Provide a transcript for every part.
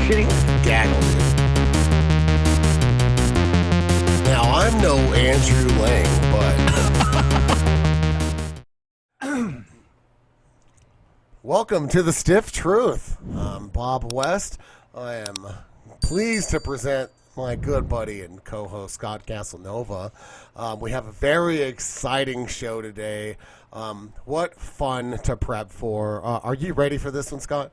kidding? Gaggle, dude. Now, I'm no Andrew Lang, but... Welcome to The Stiff Truth. I'm Bob West. I am pleased to present my good buddy and co-host, Scott Casanova. We have a very exciting show today. What fun to prep for. Are you ready for this one, Scott?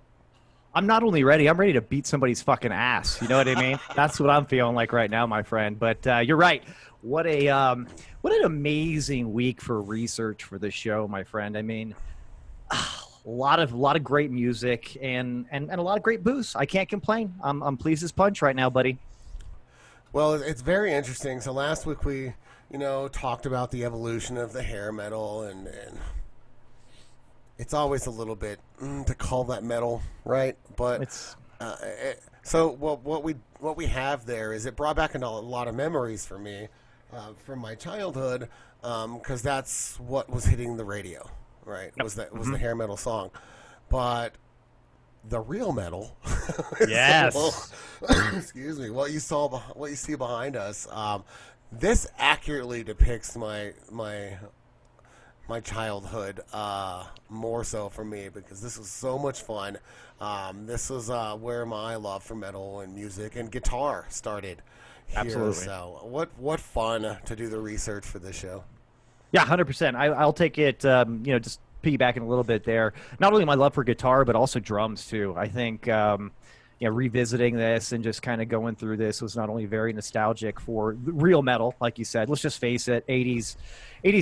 I'm not only ready, I'm ready to beat somebody's fucking ass. You know what I mean? That's what I'm feeling like right now, my friend. But you're right. What an amazing week for research for this show, my friend. I mean, a lot of great music and a lot of great booze. I can't complain. I'm pleased as punch right now, buddy. Well, it's very interesting. So last week we, talked about the evolution of the hair metal, and it's always a little bit to call that metal, right? But it's what we have there is it brought back a lot of memories for me from my childhood, because that's what was hitting the radio, right? Yep. Was the hair metal song, but the real metal, yes. Excuse me. What you see behind us, this accurately depicts my childhood, more so for me, because this was so much fun. This was where my love for metal and music and guitar started here. Absolutely. So what fun to do the research for this show. Yeah, 100%. I'll take it, just piggybacking a little bit there. Not only my love for guitar, but also drums too. I think, revisiting this and just kind of going through this was not only very nostalgic for real metal, like you said. Let's just face it, 80s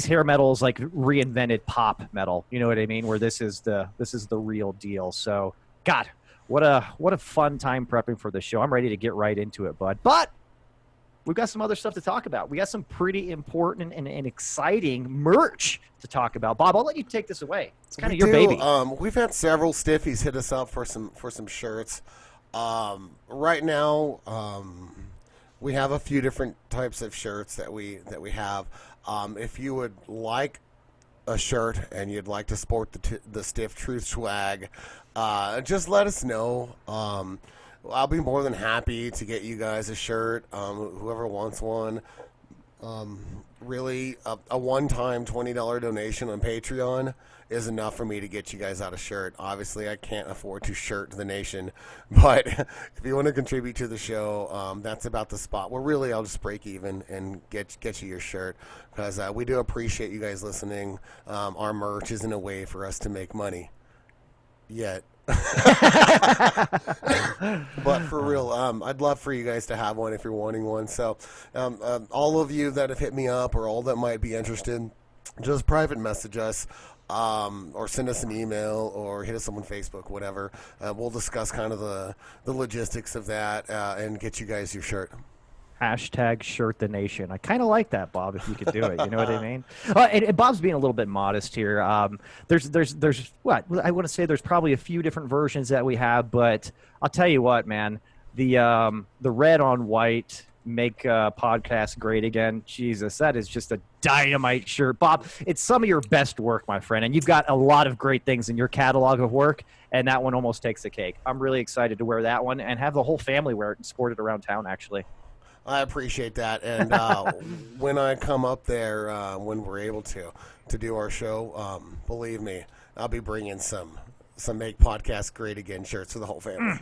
hair metal is like reinvented pop metal. You know what I mean? Where this is the real deal. So, God, what a fun time prepping for the show. I'm ready to get right into it, bud. But we've got some other stuff to talk about. We got some pretty important and exciting merch to talk about. Bob, I'll let you take this away. It's kind of your baby. We've had several stiffies hit us up for some shirts. Right now, we have a few different types of shirts that we have. If you would like a shirt and you'd like to sport the Stiff Truth swag, just let us know. I'll be more than happy to get you guys a shirt. Whoever wants one. Really, a one-time $20 donation on Patreon is enough for me to get you guys out a shirt. Obviously, I can't afford to shirt the nation, but if you want to contribute to the show, that's about the spot where really I'll just break even and get you your shirt, because we do appreciate you guys listening. Our merch isn't a way for us to make money yet. But for real, I'd love for you guys to have one if you're wanting one. So all of you that have hit me up or all that might be interested, just private message us, or send us an email or hit us up on Facebook, whatever. We'll discuss kind of the logistics of that and get you guys your shirt. Hashtag shirt the nation. I kind of like that, Bob, if you could do it. You know what I mean? And Bob's being a little bit modest here. There's what I want to say. There's probably a few different versions that we have, but I'll tell you what, man. The red on white make podcast great again. Jesus, that is just a dynamite shirt, Bob. It's some of your best work, my friend, and you've got a lot of great things in your catalog of work, and that one almost takes the cake. I'm really excited to wear that one and have the whole family wear it and sport it around town, actually. I appreciate that, and when I come up there, when we're able to do our show, believe me, I'll be bringing some Make Podcast Great Again shirts for the whole family.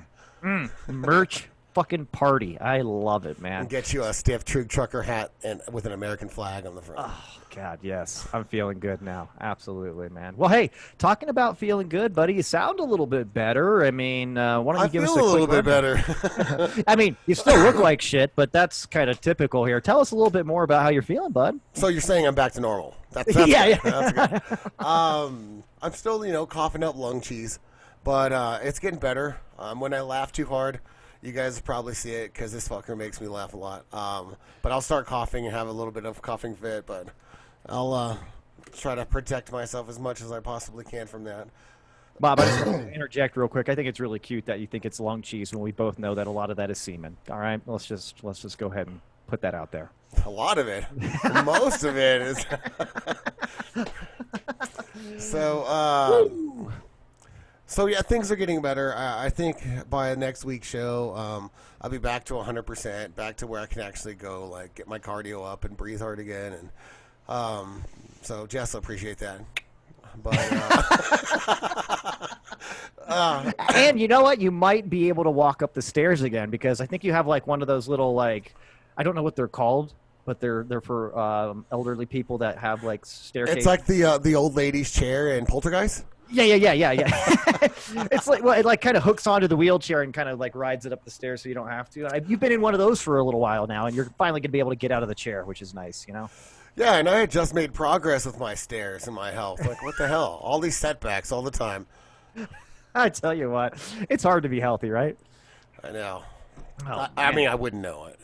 Merch fucking party. I love it, man. And get you a Stiff Truth trucker hat and with an American flag on the front. Oh, God, yes. I'm feeling good now. Absolutely, man. Well, hey, talking about feeling good, buddy, you sound a little bit better. I mean, why don't you give us a little quick bit better. I mean, you still look like shit, but that's kind of typical here. Tell us a little bit more about how you're feeling, bud. So you're saying I'm back to normal. That's yeah, good. That's good. I'm still, coughing up lung cheese, but it's getting better. When I laugh too hard, you guys probably see it because this fucker makes me laugh a lot. But I'll start coughing and have a little bit of a coughing fit, but I'll try to protect myself as much as I possibly can from that. Bob, I just want to interject real quick. I think it's really cute that you think it's lung cheese when we both know that a lot of that is semen. All right, let's just go ahead and put that out there. A lot of it. Most of it is. So yeah, things are getting better. I think by next week's show, I'll be back to 100%, back to where I can actually go, like get my cardio up and breathe hard again. And so Jess will appreciate that. But and you know what? You might be able to walk up the stairs again, because I think you have like one of those little, like, I don't know what they're called, but they're for elderly people that have like staircase. it's like the old lady's chair in Poltergeist. Yeah. It's like, well, it like kind of hooks onto the wheelchair and kind of like rides it up the stairs so you don't have to. You've been in one of those for a little while now, and you're finally going to be able to get out of the chair, which is nice, you know? Yeah, and I had just made progress with my stairs and my health. Like, what the hell? All these setbacks all the time. I tell you what, it's hard to be healthy, right? I know. Oh, I mean, I wouldn't know it.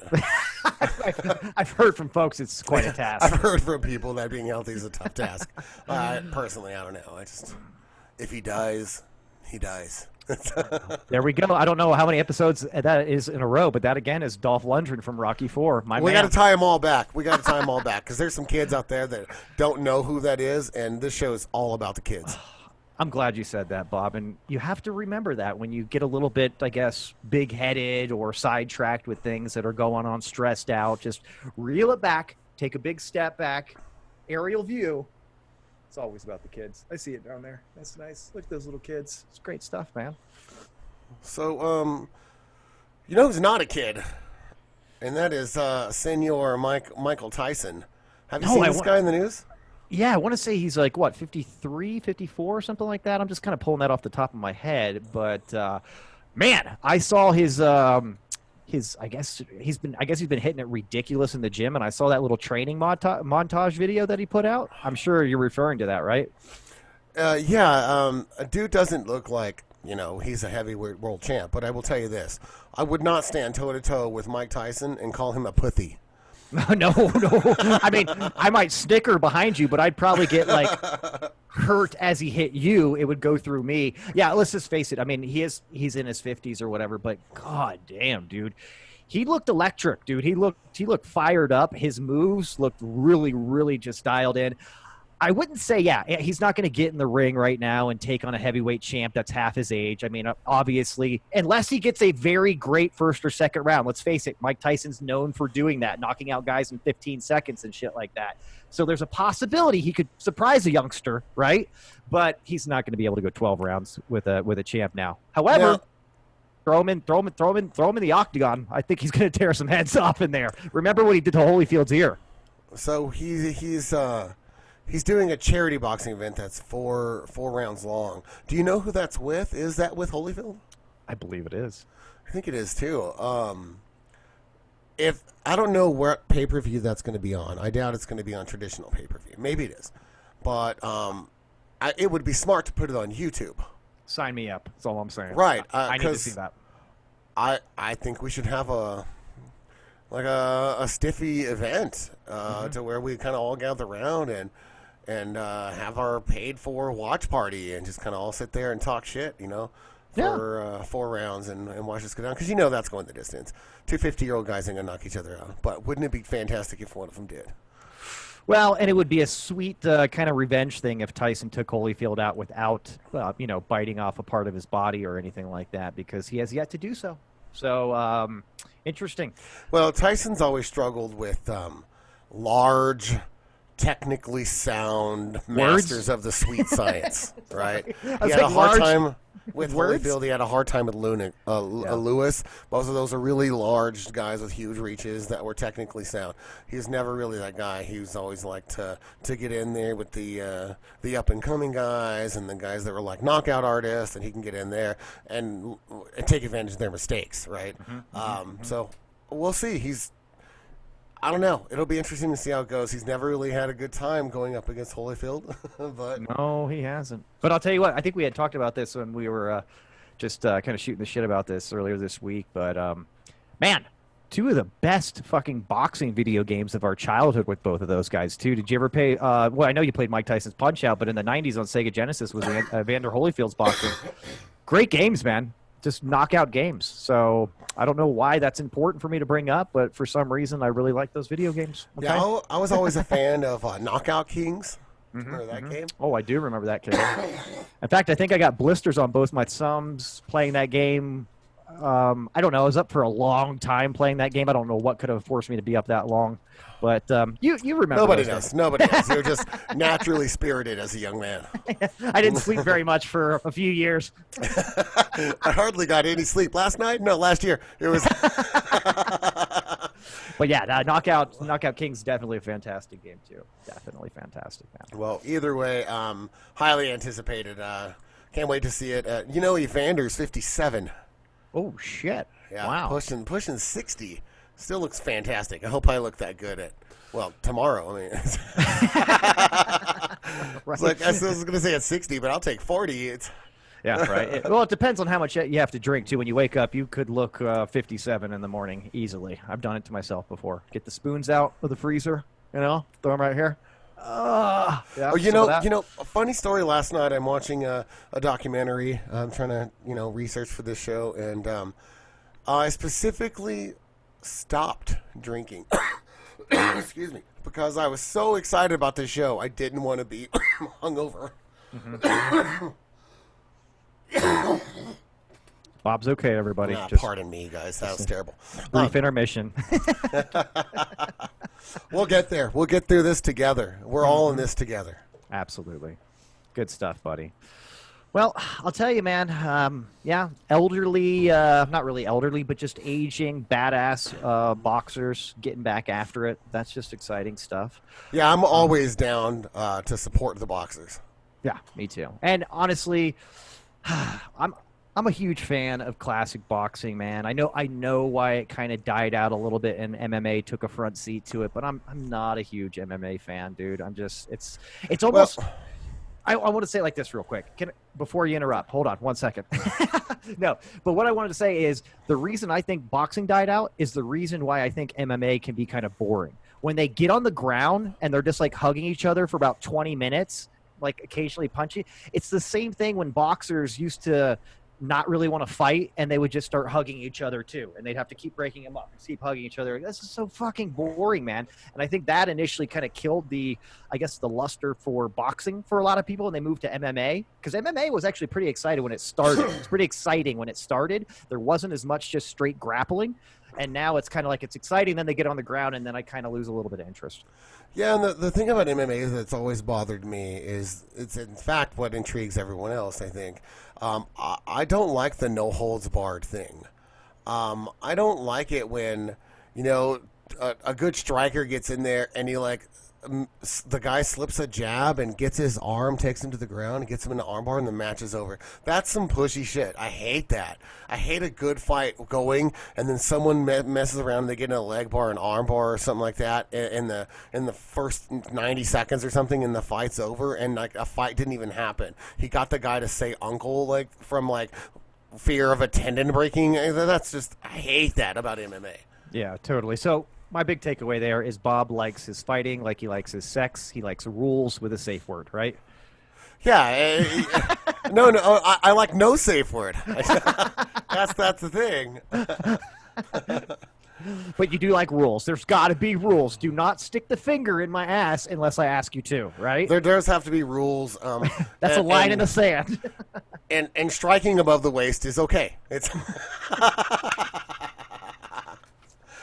I've heard from folks it's quite a task. I've heard from people that being healthy is a tough task. Personally, I don't know. If he dies, he dies. There we go. I don't know how many episodes that is in a row, but that again is Dolph Lundgren from Rocky IV. We got to tie them all back. Because there's some kids out there that don't know who that is, and this show is all about the kids. I'm glad you said that, Bob. And you have to remember that when you get a little bit, I guess, big-headed or sidetracked with things that are going on, stressed out, just reel it back, take a big step back, aerial view. It's always about the kids. I see it down there. That's nice. Look at those little kids. It's great stuff, man. So, you know who's not a kid? And that is Senor Michael Tyson. Have you seen this guy in the news? Yeah, I want to say he's like, what, 53, 54, something like that? I'm just kind of pulling that off the top of my head. But, man, I saw his I guess he's been hitting it ridiculous in the gym, and I saw that little training montage video that he put out. I'm sure you're referring to that, right? Yeah, a dude doesn't look like, he's a heavyweight world champ, but I will tell you this. I would not stand toe-to-toe with Mike Tyson and call him a pussy. No. I mean, I might snicker behind you, but I'd probably get, like, hurt as he hit you. It would go through me. Yeah, let's just face it. I mean, he's in his 50s or whatever, but god damn, dude. He looked electric, dude. He looked fired up. His moves looked really, really just dialed in. I wouldn't say, he's not going to get in the ring right now and take on a heavyweight champ that's half his age. I mean, obviously, unless he gets a very great first or second round. Let's face it, Mike Tyson's known for doing that, knocking out guys in 15 seconds and shit like that. So there's a possibility he could surprise a youngster, right? But he's not going to be able to go 12 rounds with a champ now. However, throw him in the octagon. I think he's going to tear some heads off in there. Remember what he did to Holyfield's ear. So he's doing a charity boxing event that's four rounds long. Do you know who that's with? Is that with Holyfield? I believe it is. I think it is too. If I don't know what pay-per-view that's going to be on. I doubt it's going to be on traditional pay-per-view. Maybe it is, but it would be smart to put it on YouTube. Sign me up. That's all I'm saying. Right. I need to see that. I think we should have a stiffy event to where we kind of all gather around and have our paid-for watch party and just kind of all sit there and talk shit, for 4 rounds and watch us go down. Because that's going the distance. 2 50-year-old guys ain't going to knock each other out. But wouldn't it be fantastic if one of them did? Well, and it would be a sweet kind of revenge thing if Tyson took Holyfield out without, biting off a part of his body or anything like that, because he has yet to do so. So, interesting. Well, Tyson's always struggled with large, technically sound masters of the sweet science, right? He had a hard time with Holyfield. He had a hard time with Lewis. Both of those are really large guys with huge reaches that were technically sound. He's never really that guy. He was always like to get in there with the up and coming guys and the guys that were like knockout artists, and he can get in there and take advantage of their mistakes, right? So we'll see. I don't know. It'll be interesting to see how it goes. He's never really had a good time going up against Holyfield. But no, he hasn't. But I'll tell you what, I think we had talked about this when we were just kind of shooting the shit about this earlier this week. But, man, 2 of the best fucking boxing video games of our childhood with both of those guys, too. Did you ever play well, I know you played Mike Tyson's Punch-Out, but in the 90s on Sega Genesis was Evander Holyfield's boxing. Great games, man. Just knockout games. So I don't know why that's important for me to bring up, but for some reason I really like those video games. Okay? Yeah, I was always a fan of Knockout Kings. Remember that game? Oh, I do remember that game. In fact, I think I got blisters on both my thumbs playing that game. I don't know. I was up for a long time playing that game. I don't know what could have forced me to be up that long. But you remember. Nobody does. Nobody does. You're just naturally spirited as a young man. I didn't sleep very much for a few years. I hardly got any sleep last night. No, last year. It was. But yeah, Knockout King's definitely a fantastic game too. Definitely fantastic, man. Well, either way, highly anticipated. Can't wait to see it. Evander's 57. Oh shit! Yeah, wow, pushing 60. Still looks fantastic. I hope I look that good tomorrow. I mean, right. It's like I was going to say at 60, but I'll take 40. Yeah, right. It depends on how much you have to drink too. When you wake up, you could look 57 in the morning easily. I've done it to myself before. Get the spoons out of the freezer, throw them right here. Yeah, a funny story. Last night, I'm watching a documentary. I'm trying to, research for this show, and I specifically stopped drinking. Excuse me, because I was so excited about this show. I didn't want to be hungover. Bob's okay, everybody. Pardon me, guys. That was terrible. Brief intermission. We'll get there. We'll get through this together. We're all in this together. Absolutely. Good stuff, buddy. Well, I'll tell you, man. Elderly, not really elderly, but just aging, badass boxers getting back after it. That's just exciting stuff. Yeah, I'm always down to support the boxers. Yeah, me too. And honestly, I'm a huge fan of classic boxing, man. I know why it kind of died out a little bit and MMA took a front seat to it, but I'm not a huge MMA fan, dude. I'm just it's almost. Well, I want to say it like this real quick. Before you interrupt, hold on 1 second. No, but what I wanted to say is the reason I think boxing died out is the reason why I think MMA can be kind of boring. When they get on the ground and they're just like hugging each other for about 20 minutes, like occasionally punching. It's the same thing when boxers used to not really want to fight and they would just start hugging each other too, and they'd have to keep breaking them up and keep hugging each other. This is so fucking boring, man. And I think that initially kind of killed the luster for boxing for a lot of people, and they moved to MMA because MMA was actually pretty excited when it started. It was pretty exciting when it started. There wasn't as much just straight grappling, and now it's kind of like it's exciting, then they get on the ground, and then I kind of lose a little bit of interest. Yeah, and the thing about MMA that's always bothered me is it's in fact what intrigues everyone else, I think. I don't like the no-holds-barred thing. I don't like it when, a good striker gets in there and he the guy slips a jab and gets his arm, takes him to the ground, and gets him in the armbar, and the match is over. That's some pushy shit. I hate that. I hate a good fight going, and then someone messes around and they get in a leg bar, an arm bar, or something like that in the first 90 seconds or something, and the fight's over, and a fight didn't even happen. He got the guy to say uncle from fear of a tendon breaking. That's just, I hate that about MMA. Yeah, totally. So my big takeaway there is Bob likes his fighting like he likes his sex. He likes rules with a safe word, right? Yeah. No, I like no safe word. That's the thing. But you do like rules. There's got to be rules. Do not stick the finger in my ass unless I ask you to, right? There does have to be rules. That's a line in the sand. and striking above the waist is okay. It's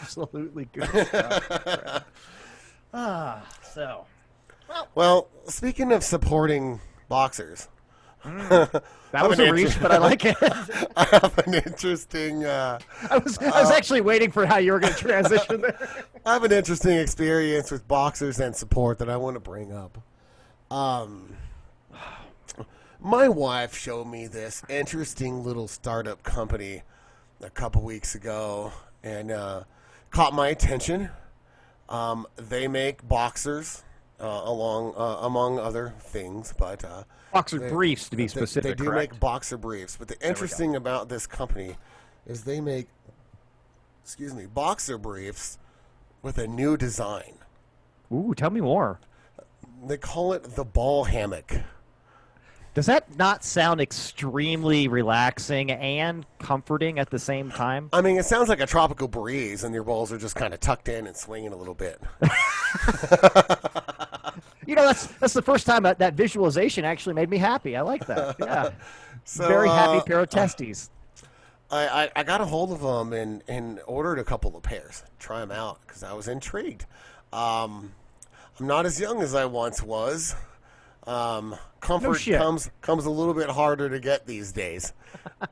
absolutely good stuff. Well, speaking of supporting boxers. That was a reach, but I like it. I have an interesting... I was actually waiting for how you were going to transition there. I have an interesting experience with boxers and support that I want to bring up. My wife showed me this interesting little startup company a couple weeks ago, and caught my attention. They make boxers, among other things, but boxer briefs to be specific. They do correct? make boxer briefs, but the interesting about this company is they make, boxer briefs with a new design. Ooh, tell me more. They call it the ball hammock. Does that not sound extremely relaxing and comforting at the same time? I mean, it sounds like a tropical breeze, and your balls are just kind of tucked in and swinging a little bit. That's the first time that visualization actually made me happy. I like that. Yeah. So, Very happy pair of testes. I got a hold of them and ordered a couple of pairs, try them out because I was intrigued. I'm not as young as I once was. Comfort comes a little bit harder to get these days.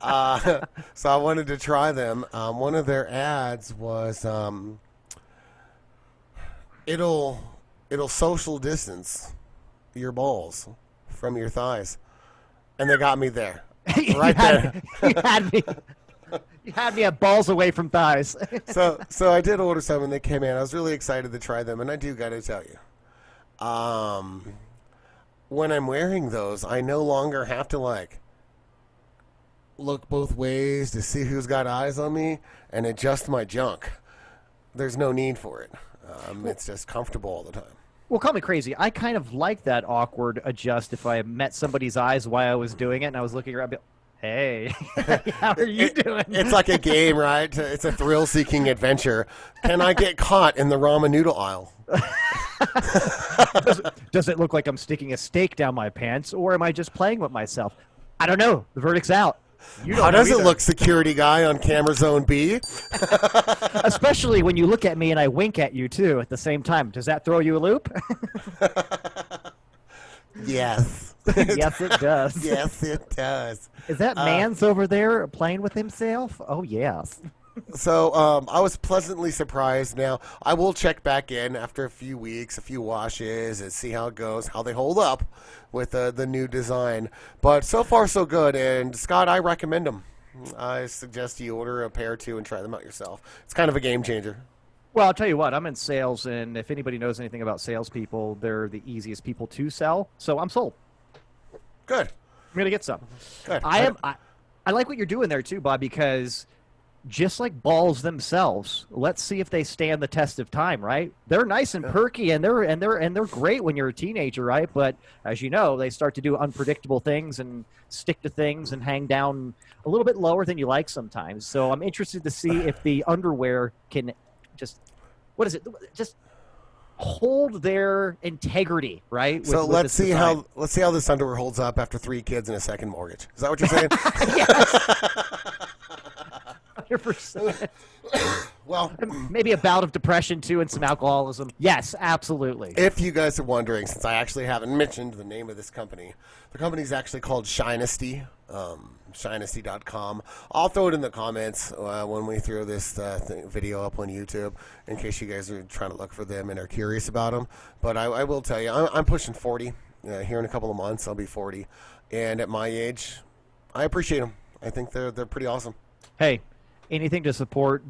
So I wanted to try them. One of their ads was it'll social distance your balls from your thighs, and they got me there. Right there. You had me at balls away from thighs. So I did order some, and they came in. I was really excited to try them, and I do got to tell you, when I'm wearing those, I no longer have to look both ways to see who's got eyes on me and adjust my junk. There's no need for it. It's just comfortable all the time. Well, call me crazy. I kind of like that awkward adjust if I met somebody's eyes while I was doing it and I was looking around. Hey, how are you doing? It's like a game, right? It's a thrill-seeking adventure. Can I get caught in the ramen noodle aisle? Does it look like I'm sticking a steak down my pants, or am I just playing with myself? I don't know. The verdict's out. How does it look, security guy on camera zone B? Especially when you look at me and I wink at you, too, at the same time. Does that throw you a loop? Yes. Yes, it does. Yes, it does. Is that Mans over there playing with himself? Oh, yes. So I was pleasantly surprised. Now, I will check back in after a few weeks, a few washes, and see how it goes, how they hold up with the new design. But so far, so good. And, Scott, I recommend them. I suggest you order a pair or two and try them out yourself. It's kind of a game changer. Well, I'll tell you what, I'm in sales, and if anybody knows anything about salespeople, they're the easiest people to sell. So I'm sold. Good. I'm going to get some. Good. I like what you're doing there, too, Bob, because just like balls themselves, let's see if they stand the test of time, right? They're nice and perky, and they're great when you're a teenager, right? But as you know, they start to do unpredictable things and stick to things and hang down a little bit lower than you like sometimes. So I'm interested to see if the underwear can just hold their integrity, right? So let's see how this underwear holds up after 3 kids and a second mortgage. Is that what you're saying? Yes. 100%. Well, maybe a bout of depression too, and some alcoholism. Yes, absolutely. If you guys are wondering, since I actually haven't mentioned the name of this company, the company is actually called Shinesty. Shinesty.com. I'll throw it in the comments when we throw this video up on YouTube, in case you guys are trying to look for them and are curious about them. But I will tell you, I'm pushing 40. Here in a couple of months, I'll be 40. And at my age, I appreciate them. I think they're pretty awesome. Hey, anything to support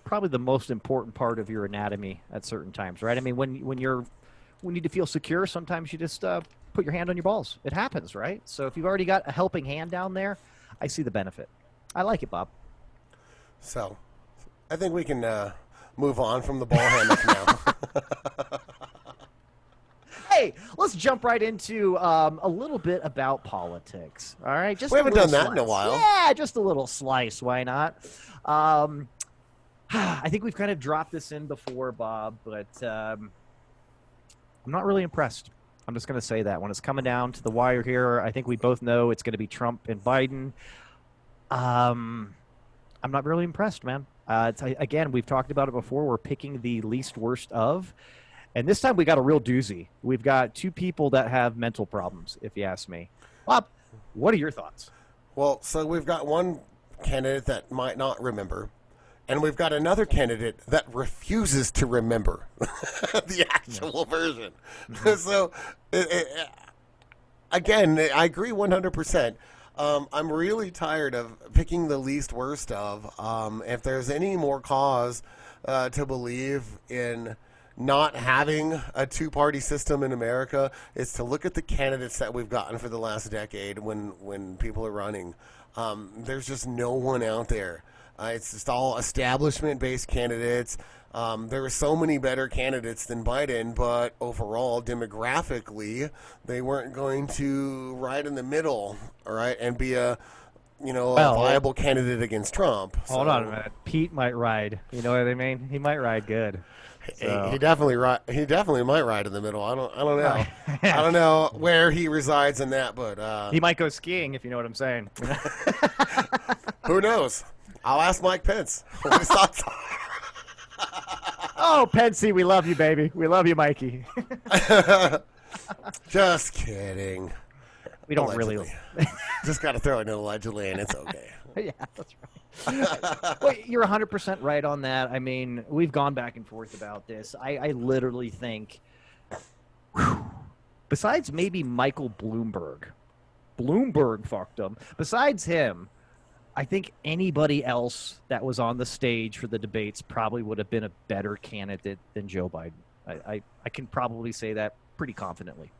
probably the most important part of your anatomy at certain times, right? I mean, when you need to feel secure, sometimes you just put your hand on your balls. It happens, right? So if you've already got a helping hand down there, I see the benefit. I like it, Bob. So I think we can move on from the ball hammock now. Hey, let's jump right into a little bit about politics. All right, we haven't done that in a while. Yeah, just a little slice. Why not? I think we've kind of dropped this in before, Bob, but I'm not really impressed. I'm just going to say that when it's coming down to the wire here, I think we both know it's going to be Trump and Biden. I'm not really impressed, man. Again, we've talked about it before. We're picking the least worst of. And this time we got a real doozy. We've got 2 people that have mental problems, if you ask me. Bob, what are your thoughts? Well, so we've got one candidate that might not remember, and we've got another candidate that refuses to remember the actual version. Mm-hmm. So, again, I agree 100%. I'm really tired of picking the least worst of. If there's any more cause to believe in not having a 2-party system in America, is to look at the candidates that we've gotten for the last decade when people are running. There's just no one out there. It's just all establishment-based candidates. There were so many better candidates than Biden, but overall, demographically, they weren't going to ride in the middle, all right, and be a viable candidate against Trump. Hold on a minute. Pete might ride. You know what I mean? He might ride good. He So he definitely might ride in the middle. I don't know. I yeah. don't know where he resides in that, but He might go skiing if you know what I'm saying. who knows? I'll ask Mike Pence what his thoughts Oh, Pensy, we love you, baby. We love you, Mikey. are. Just kidding. We don't Allegedly. really. Just got to throw it in allegedly, and it's okay. Yeah, that's right. Well, you're 100% right on that. I mean, we've gone back and forth about this. I literally think, besides maybe Michael Bloomberg fucked him. Besides him, I think anybody else that was on the stage for the debates probably would have been a better candidate than Joe Biden. I can probably say that pretty confidently.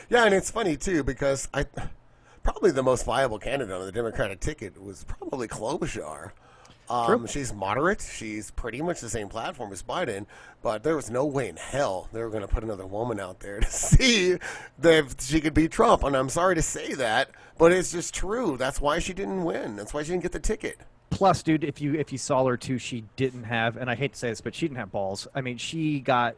Yeah, and it's funny too because probably the most viable candidate on the Democratic ticket was probably Klobuchar. She's moderate. She's pretty much the same platform as Biden, but there was no way in hell they were going to put another woman out there to see if she could beat Trump. And I'm sorry to say that, but it's just true. That's why she didn't win. That's why she didn't get the ticket. Plus, dude, if you saw her too, she didn't have, and I hate to say this, but she didn't have balls. I mean,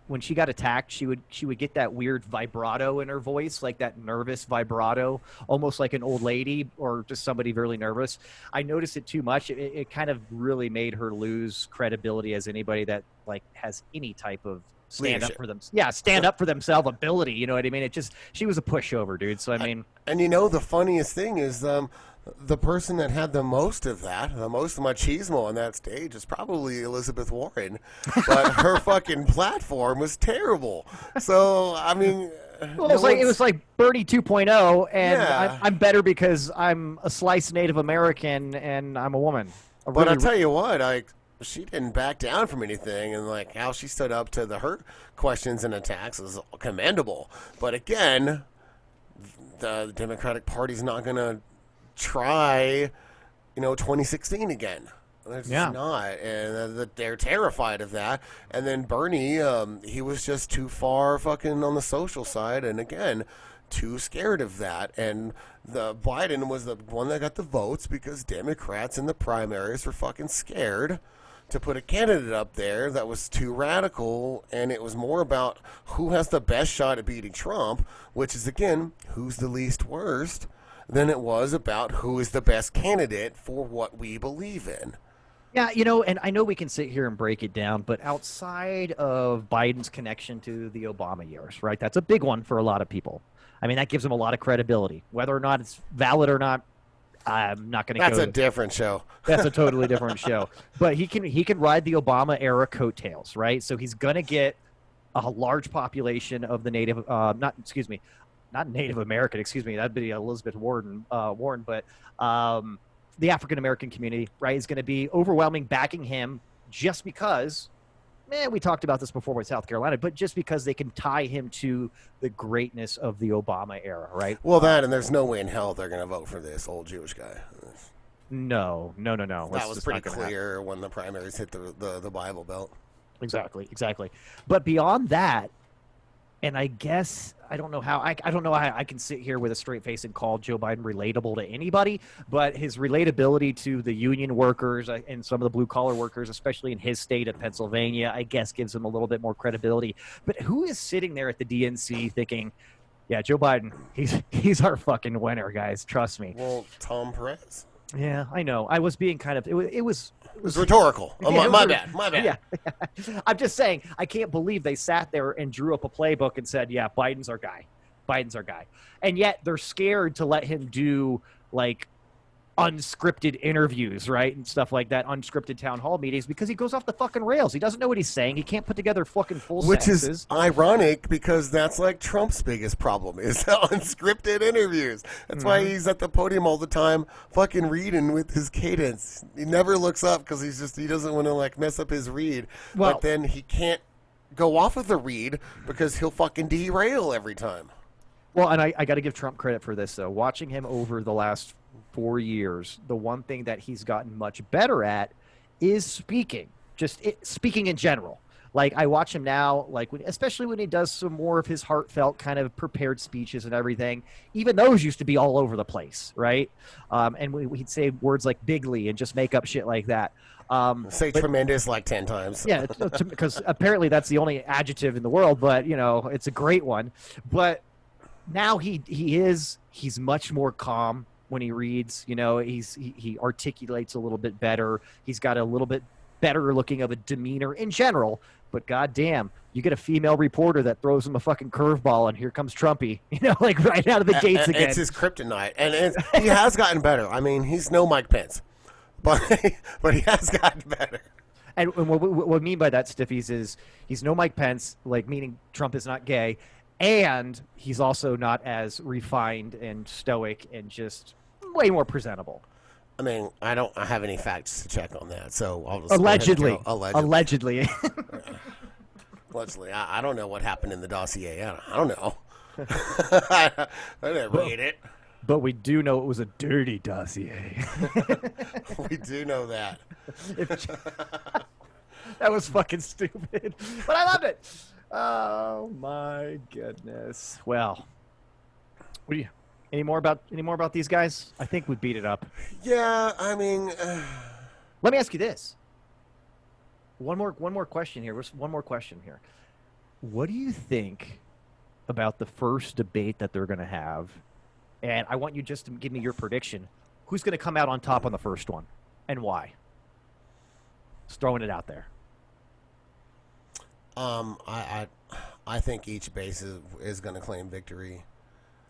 when she got attacked, she would get that weird vibrato in her voice, like that nervous vibrato, almost like an old lady or just somebody really nervous. I noticed it too much. It kind of really made her lose credibility as anybody that like has any type of stand up for themselves ability. You know what I mean? She was a pushover, dude. So I mean, and the funniest thing is the person that had the most of that, the most machismo on that stage is probably Elizabeth Warren, but her fucking platform was terrible. So I mean, well, it was like Bernie 2.0, and Yeah. I'm better because I'm a sliced Native American and I'm a woman. But I'll tell you what, she didn't back down from anything, and like how she stood up to her questions and attacks is commendable. But again, the Democratic Party's not going to try, 2016 again. They're just not, and they're terrified of that. And then Bernie, he was just too far fucking on the social side, and again, too scared of that. And the Biden was the one that got the votes because Democrats in the primaries were fucking scared to put a candidate up there that was too radical, and it was more about who has the best shot at beating Trump, which is again, who's the least worst, than it was about who is the best candidate for what we believe in. Yeah, and I know we can sit here and break it down, but outside of Biden's connection to the Obama years, right? That's a big one for a lot of people. I mean, that gives him a lot of credibility. Whether or not it's valid or not, I'm not going to go. That's a different show. That's a totally different show. But he can ride the Obama era coattails, right? So he's going to get a large population of the not Native American, excuse me, that'd be Elizabeth Warren, but the African American community, right, is going to be overwhelming backing him just because, we talked about this before with South Carolina, but just because they can tie him to the greatness of the Obama era, right? Well, that, and there's no way in hell they're going to vote for this old Jewish guy. No. That was pretty clear when the primaries hit the Bible Belt. Exactly. But beyond that, and I guess I don't know how I can sit here with a straight face and call Joe Biden relatable to anybody, but his relatability to the union workers and some of the blue collar workers, especially in his state of Pennsylvania, I guess gives him a little bit more credibility. But who is sitting there at the DNC thinking, yeah, Joe Biden, he's our fucking winner, guys. Trust me. Well, Tom Perez. Yeah, I know. I was being kind of it was rhetorical. Oh, my bad. Yeah. I'm just saying, I can't believe they sat there and drew up a playbook and said, yeah, Biden's our guy. And yet they're scared to let him do like unscripted interviews, right? And stuff like that, unscripted town hall meetings, because he goes off the fucking rails. He doesn't know what he's saying. He can't put together fucking full sentences. Which is ironic because that's like Trump's biggest problem is unscripted interviews. That's why he's at the podium all the time fucking reading with his cadence. He never looks up because he doesn't want to like mess up his read. But then he can't go off of the read because he'll fucking derail every time. Well, and I got to give Trump credit for this, though. Watching him over the last 4 years, the one thing that he's gotten much better at is speaking, speaking in general. Like I watch him now, especially when he does some more of his heartfelt kind of prepared speeches and everything. Even those used to be all over the place, right? And we'd say words like bigly and just make up shit like that. Say tremendous like 10 times. Yeah, because apparently that's the only adjective in the world, but it's a great one. But now he's much more calm when he reads. He articulates a little bit better. He's got a little bit better looking of a demeanor in general. But goddamn, you get a female reporter that throws him a fucking curveball, and here comes Trumpy. Like right out of the gates again. It's his kryptonite, and he has gotten better. I mean, he's no Mike Pence, but he has gotten better. And what we mean by that, Stiffies, is he's no Mike Pence, like meaning Trump is not gay, and he's also not as refined and stoic and just way more presentable. I mean, I don't have any facts to check on that, so I'll just allegedly. Allegedly, I don't know what happened in the dossier. I don't know. I didn't read it. But we do know it was a dirty dossier. We do know that. That was fucking stupid, but I loved it. Oh my goodness. Well, what do you? Any more about these guys? I think we beat it up. Yeah, I mean, let me ask you this. One more question here. One more question here. What do you think about the first debate that they're going to have? And I want you just to give me your prediction. Who's going to come out on top on the first one, and why? Just throwing it out there. I think each base is going to claim victory.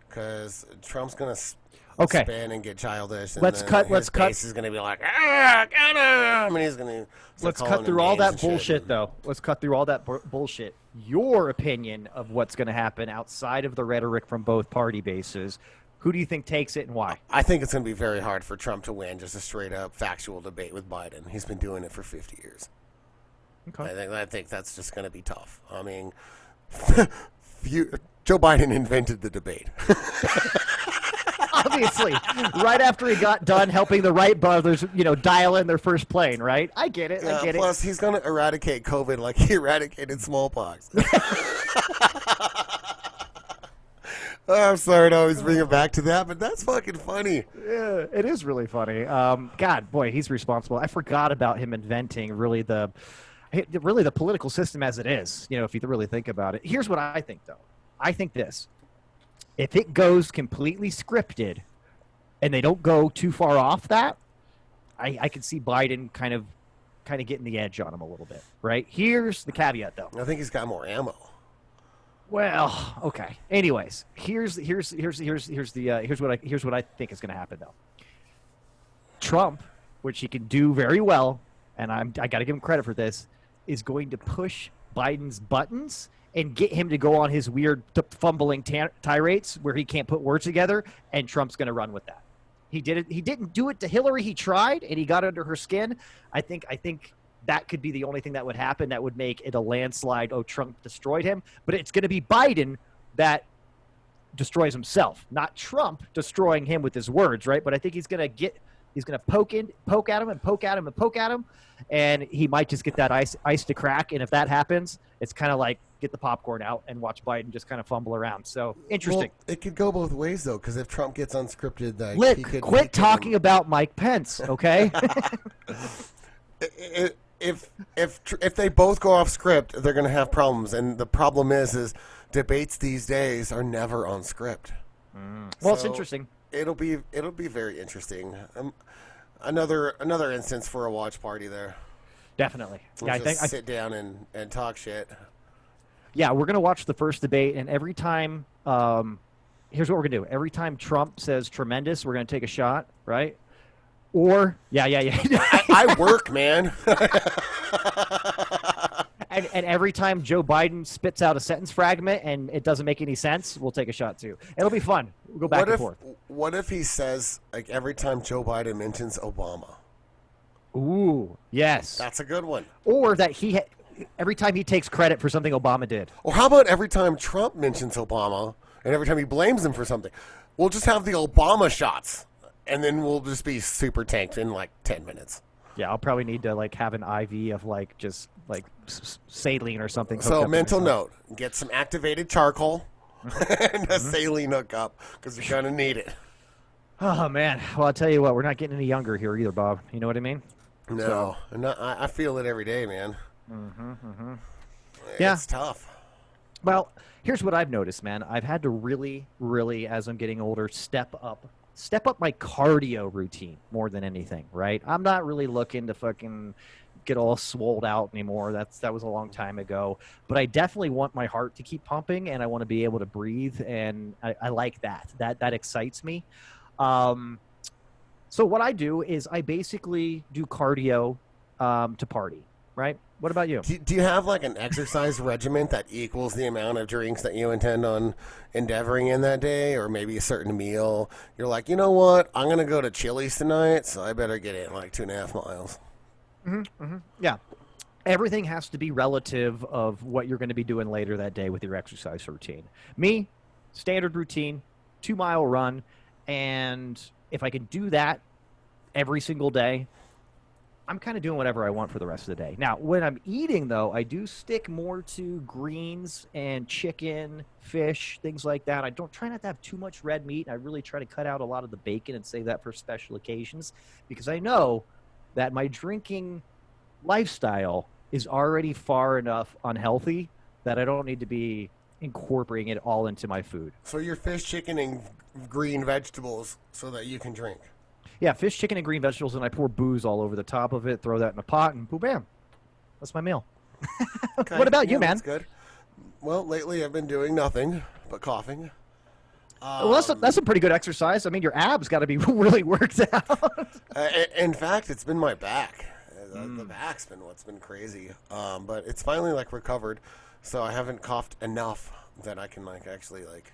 Because Trump's gonna spin and get childish. And let's cut. Base is gonna be like, got him. And he's gonna. Let's cut through all that bullshit, though. Let's cut through all that bullshit. Your opinion of what's going to happen outside of the rhetoric from both party bases. Who do you think takes it and why? I think it's gonna be very hard for Trump to win just a straight up factual debate with Biden. He's been doing it for 50 years. Okay. I think that's just gonna be tough. I mean, Joe Biden invented the debate. Obviously, right after he got done helping the Wright brothers, dial in their first plane, right? I get it. Plus, he's going to eradicate COVID like he eradicated smallpox. I'm sorry to always bring it back to that, but that's fucking funny. Yeah, it is really funny. God, boy, he's responsible. I forgot about him inventing really the political system as it is, if you really think about it. Here's what I think, though. I think this. If it goes completely scripted and they don't go too far off that, I can see Biden kind of getting the edge on him a little bit, right? Here's the caveat, though. I think he's got more ammo. Well, okay. Anyways, here's what I think is going to happen, though. Trump, which he can do very well, and I got to give him credit for this, is going to push Biden's buttons and get him to go on his weird fumbling tirades where he can't put words together, and Trump's going to run with that. He did it. He didn't do it to Hillary. He tried, and he got under her skin. I think that could be the only thing that would happen that would make it a landslide. Oh, Trump destroyed him. But it's going to be Biden that destroys himself, not Trump destroying him with his words, right? But I think he's going to poke at him, and he might just get that ice to crack. And if that happens, it's kind of like get the popcorn out and watch Biden just kind of fumble around. So interesting. Well, it could go both ways though, because if Trump gets unscripted, quit talking about Mike Pence, okay? if they both go off script, they're going to have problems, and the problem is debates these days are never on script. Well, it's interesting. It'll be very interesting. Another instance for a watch party there. Definitely. I think sit down and talk shit. Yeah, we're gonna watch the first debate, and every time, here's what we're gonna do. Every time Trump says "tremendous," we're gonna take a shot, right? Or yeah. I work, man. And every time Joe Biden spits out a sentence fragment and it doesn't make any sense, we'll take a shot too. It'll be fun. We'll go back and forth. What if he says, like, every time Joe Biden mentions Obama? Ooh, yes. That's a good one. Or that every time he takes credit for something Obama did. Or how about every time Trump mentions Obama and every time he blames him for something? We'll just have the Obama shots, and then we'll just be super tanked in like 10 minutes. Yeah, I'll probably need to have an IV of saline or something. So mental note: get some activated charcoal and a saline hookup because you're gonna need it. Oh man! Well, I'll tell you what, we're not getting any younger here either, Bob. You know what I mean? No, I feel it every day, man. Yeah. It's tough. Well, here's what I've noticed, man. I've had to really, really, as I'm getting older, step up my cardio routine more than anything, right? I'm not really looking to fucking get all swolled out anymore. That was a long time ago. But I definitely want my heart to keep pumping, and I want to be able to breathe, and I like that. That excites me. So what I do is I basically do cardio to party, right? What about you? Do you have like an exercise regimen that equals the amount of drinks that you intend on endeavoring in that day, or maybe a certain meal? You're like, you know what? I'm gonna go to Chili's tonight, so I better get in like 2.5 miles. Yeah. Everything has to be relative of what you're going to be doing later that day with your exercise routine. Me, standard routine, 2-mile run, and if I can do that every single day, I'm kind of doing whatever I want for the rest of the day. Now, when I'm eating, though, I do stick more to greens and chicken, fish, things like that. I don't try not to have too much red meat. I really try to cut out a lot of the bacon and save that for special occasions, because I know that my drinking lifestyle is already far enough unhealthy that I don't need to be incorporating it all into my food. So you're fish, chicken, and green vegetables so that you can drink. Yeah, fish, chicken, and green vegetables, and I pour booze all over the top of it, throw that in a pot, and boom, bam. That's my meal. Okay. What about you, man? That's good. Well, lately I've been doing nothing but coughing. Well, that's a pretty good exercise. I mean, your abs got to be really worked out. In fact, it's been my back. The back's been what's been crazy. But it's finally like recovered, so I haven't coughed enough that I can like actually like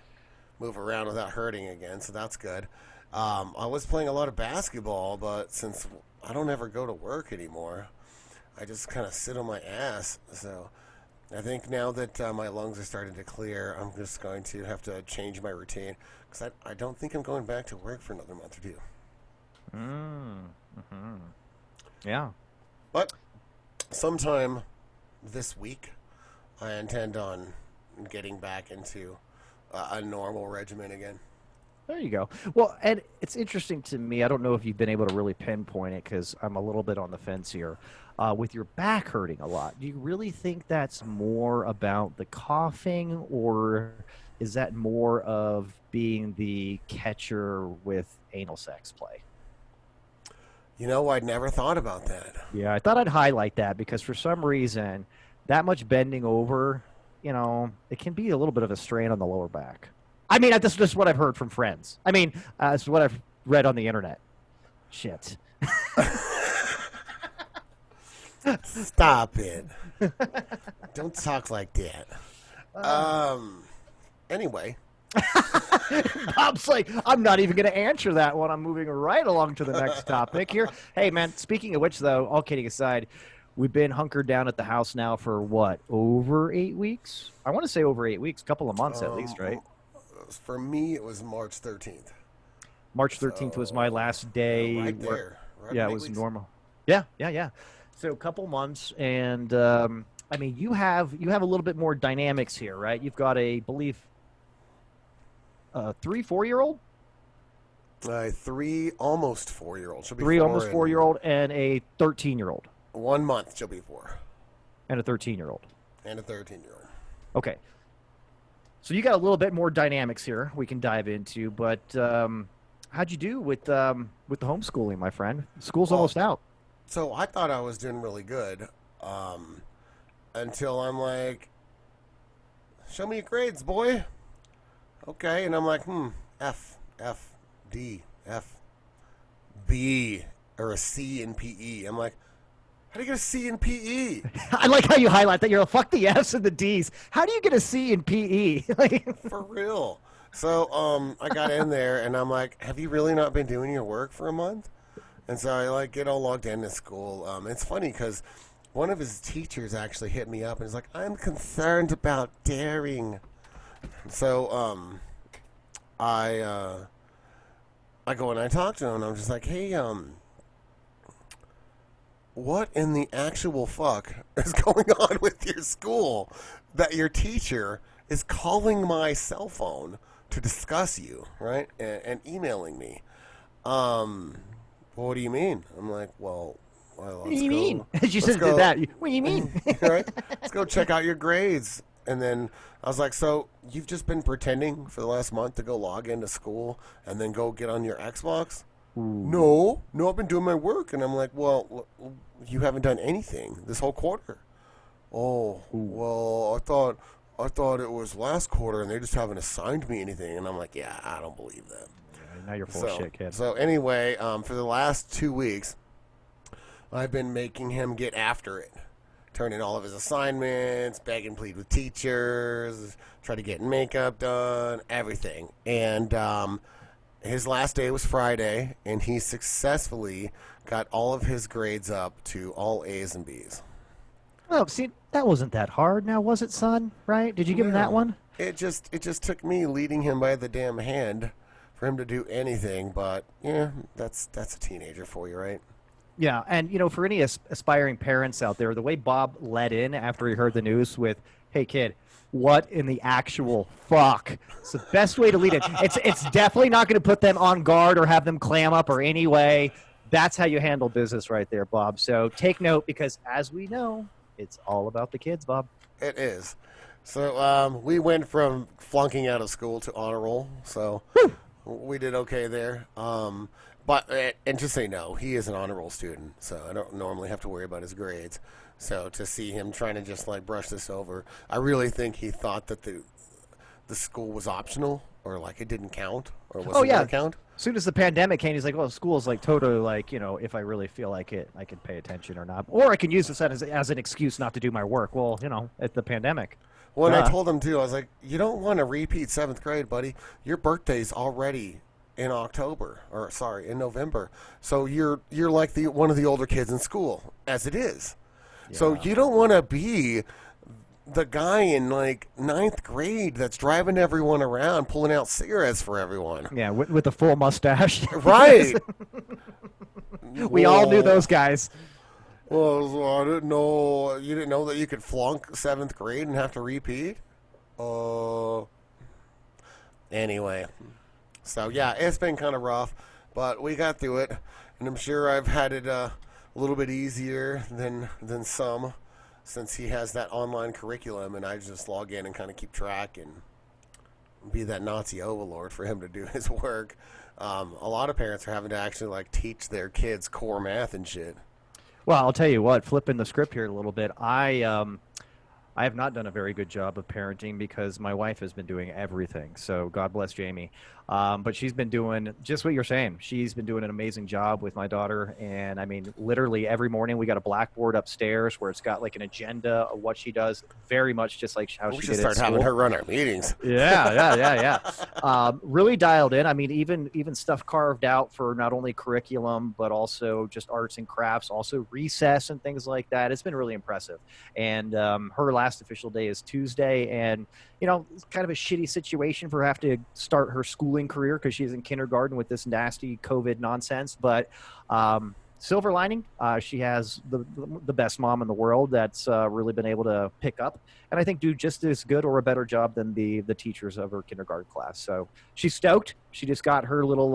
move around without hurting again. So that's good. I was playing a lot of basketball, but since I don't ever go to work anymore, I just kind of sit on my ass. So I think now that my lungs are starting to clear, I'm just going to have to change my routine, because I don't think I'm going back to work for another month or two. Yeah. But sometime this week, I intend on getting back into a normal regimen again. There you go. Well, and it's interesting to me. I don't know if you've been able to really pinpoint it, because I'm a little bit on the fence here. With your back hurting a lot, do you really think that's more about the coughing, or is that more of being the catcher with anal sex play? You know, I'd never thought about that. Yeah, I thought I'd highlight that, because for some reason, that much bending over, it can be a little bit of a strain on the lower back. I mean, this is just what I've heard from friends. I mean, it's what I've read on the internet. Shit. Stop it. Don't talk like that. Anyway. Bob's like, I'm not even going to answer that one. I'm moving right along to the next topic here. Hey, man, speaking of which, though, all kidding aside, we've been hunkered down at the house now for, what, over 8 weeks? I want to say over 8 weeks, a couple of months at least, right? For me, it was March 13th. March 13th was my last day. Right there. Right, yeah, it was normal. Yeah. So a couple months, and I mean, you have a little bit more dynamics here, right? You've got a, believe, 3-4-year-old? 3 almost 4-year-old. She'll be 3 almost 4-year-old, and a 13-year-old. 1 month she'll be 4. And a 13-year-old. And a 13-year-old. Okay. So you got a little bit more dynamics here we can dive into, but how'd you do with the homeschooling, my friend? School's almost out. So I thought I was doing really good until I'm like, show me your grades, boy. Okay, and I'm like, F, D, F, B, or a C in PE. I'm like, how do you get a C in PE? I like how you highlight that. You're like, fuck the F's and the D's. How do you get a C in PE? For real. So I got in there, and I'm like, have you really not been doing your work for a month? And so I like get all logged into school. It's funny because one of his teachers actually hit me up and was like, I'm concerned about daring. So I go and I talk to him, and I'm just like, hey, what in the actual fuck is going on with your school that your teacher is calling my cell phone to discuss you, right? And emailing me. Well, what do you mean? I'm like, well, well, What do you mean? She let's said go, did that. What do you mean? right? Let's go check out your grades. And then I was like, so you've just been pretending for the last month to go log into school and then go get on your Xbox? No, I've been doing my work. And I'm like, well, you haven't done anything this whole quarter. Oh, well, I thought it was last quarter and they just haven't assigned me anything. And I'm like, yeah, I don't believe that. Yeah, now you're full of shit, kid. So anyway, for the last 2 weeks, I've been making him get after it. Turn in all of his assignments, beg and plead with teachers, try to get makeup done, everything. And his last day was Friday, and he successfully got all of his grades up to all A's and B's. Well, see, that wasn't that hard now, was it, son? Right? Did you give him that one? It just took me leading him by the damn hand for him to do anything. But, yeah, that's a teenager for you, right? Yeah, and, for any aspiring parents out there, the way Bob led in after he heard the news with, hey, kid, what in the actual fuck? It's the best way to lead it. It's definitely not going to put them on guard or have them clam up or any way. That's how you handle business right there, Bob. So take note because, as we know, it's all about the kids, Bob. It is. So we went from flunking out of school to honor roll, so we did okay there. But and just say no, he is an honor roll student, so I don't normally have to worry about his grades. So to see him trying to just like brush this over, I really think he thought that the school was optional or like it didn't count or wasn't going to count. As soon as the pandemic came, he's like, well, school's like totally like, if I really feel like it, I can pay attention or not. Or I can use this as an excuse not to do my work. Well, at the pandemic. Well, and I told him too, I was like, you don't want to repeat 7th grade, buddy. Your birthday's already in November. So you're like one of the older kids in school as it is. Yeah. So you don't want to be the guy in like 9th grade that's driving everyone around, pulling out cigarettes for everyone. Yeah, with a full mustache. Right. We all knew those guys. Well, I didn't know. You didn't know that you could flunk 7th grade and have to repeat? Anyway. So, yeah, it's been kind of rough, but we got through it, and I'm sure I've had it a little bit easier than some since he has that online curriculum, and I just log in and kind of keep track and be that Nazi overlord for him to do his work. A lot of parents are having to actually, like, teach their kids core math and shit. Well, I'll tell you what, flipping the script here a little bit, I have not done a very good job of parenting because my wife has been doing everything. So God bless Jamie. But she's been doing just what you're saying. She's been doing an amazing job with my daughter. And I mean, literally every morning we got a blackboard upstairs where it's got like an agenda of what she does, very much just like how she did at school. We should start having her run our meetings. Yeah. Really dialed in. I mean, even stuff carved out for not only curriculum, but also just arts and crafts, also recess and things like that. It's been really impressive. And her last official day is Tuesday. And, it's kind of a shitty situation for her to start her schooling career because she's in kindergarten with this nasty COVID nonsense. But silver lining, she has the best mom in the world that's really been able to pick up and I think do just as good or a better job than the teachers of her kindergarten class. So she's stoked. She just got her little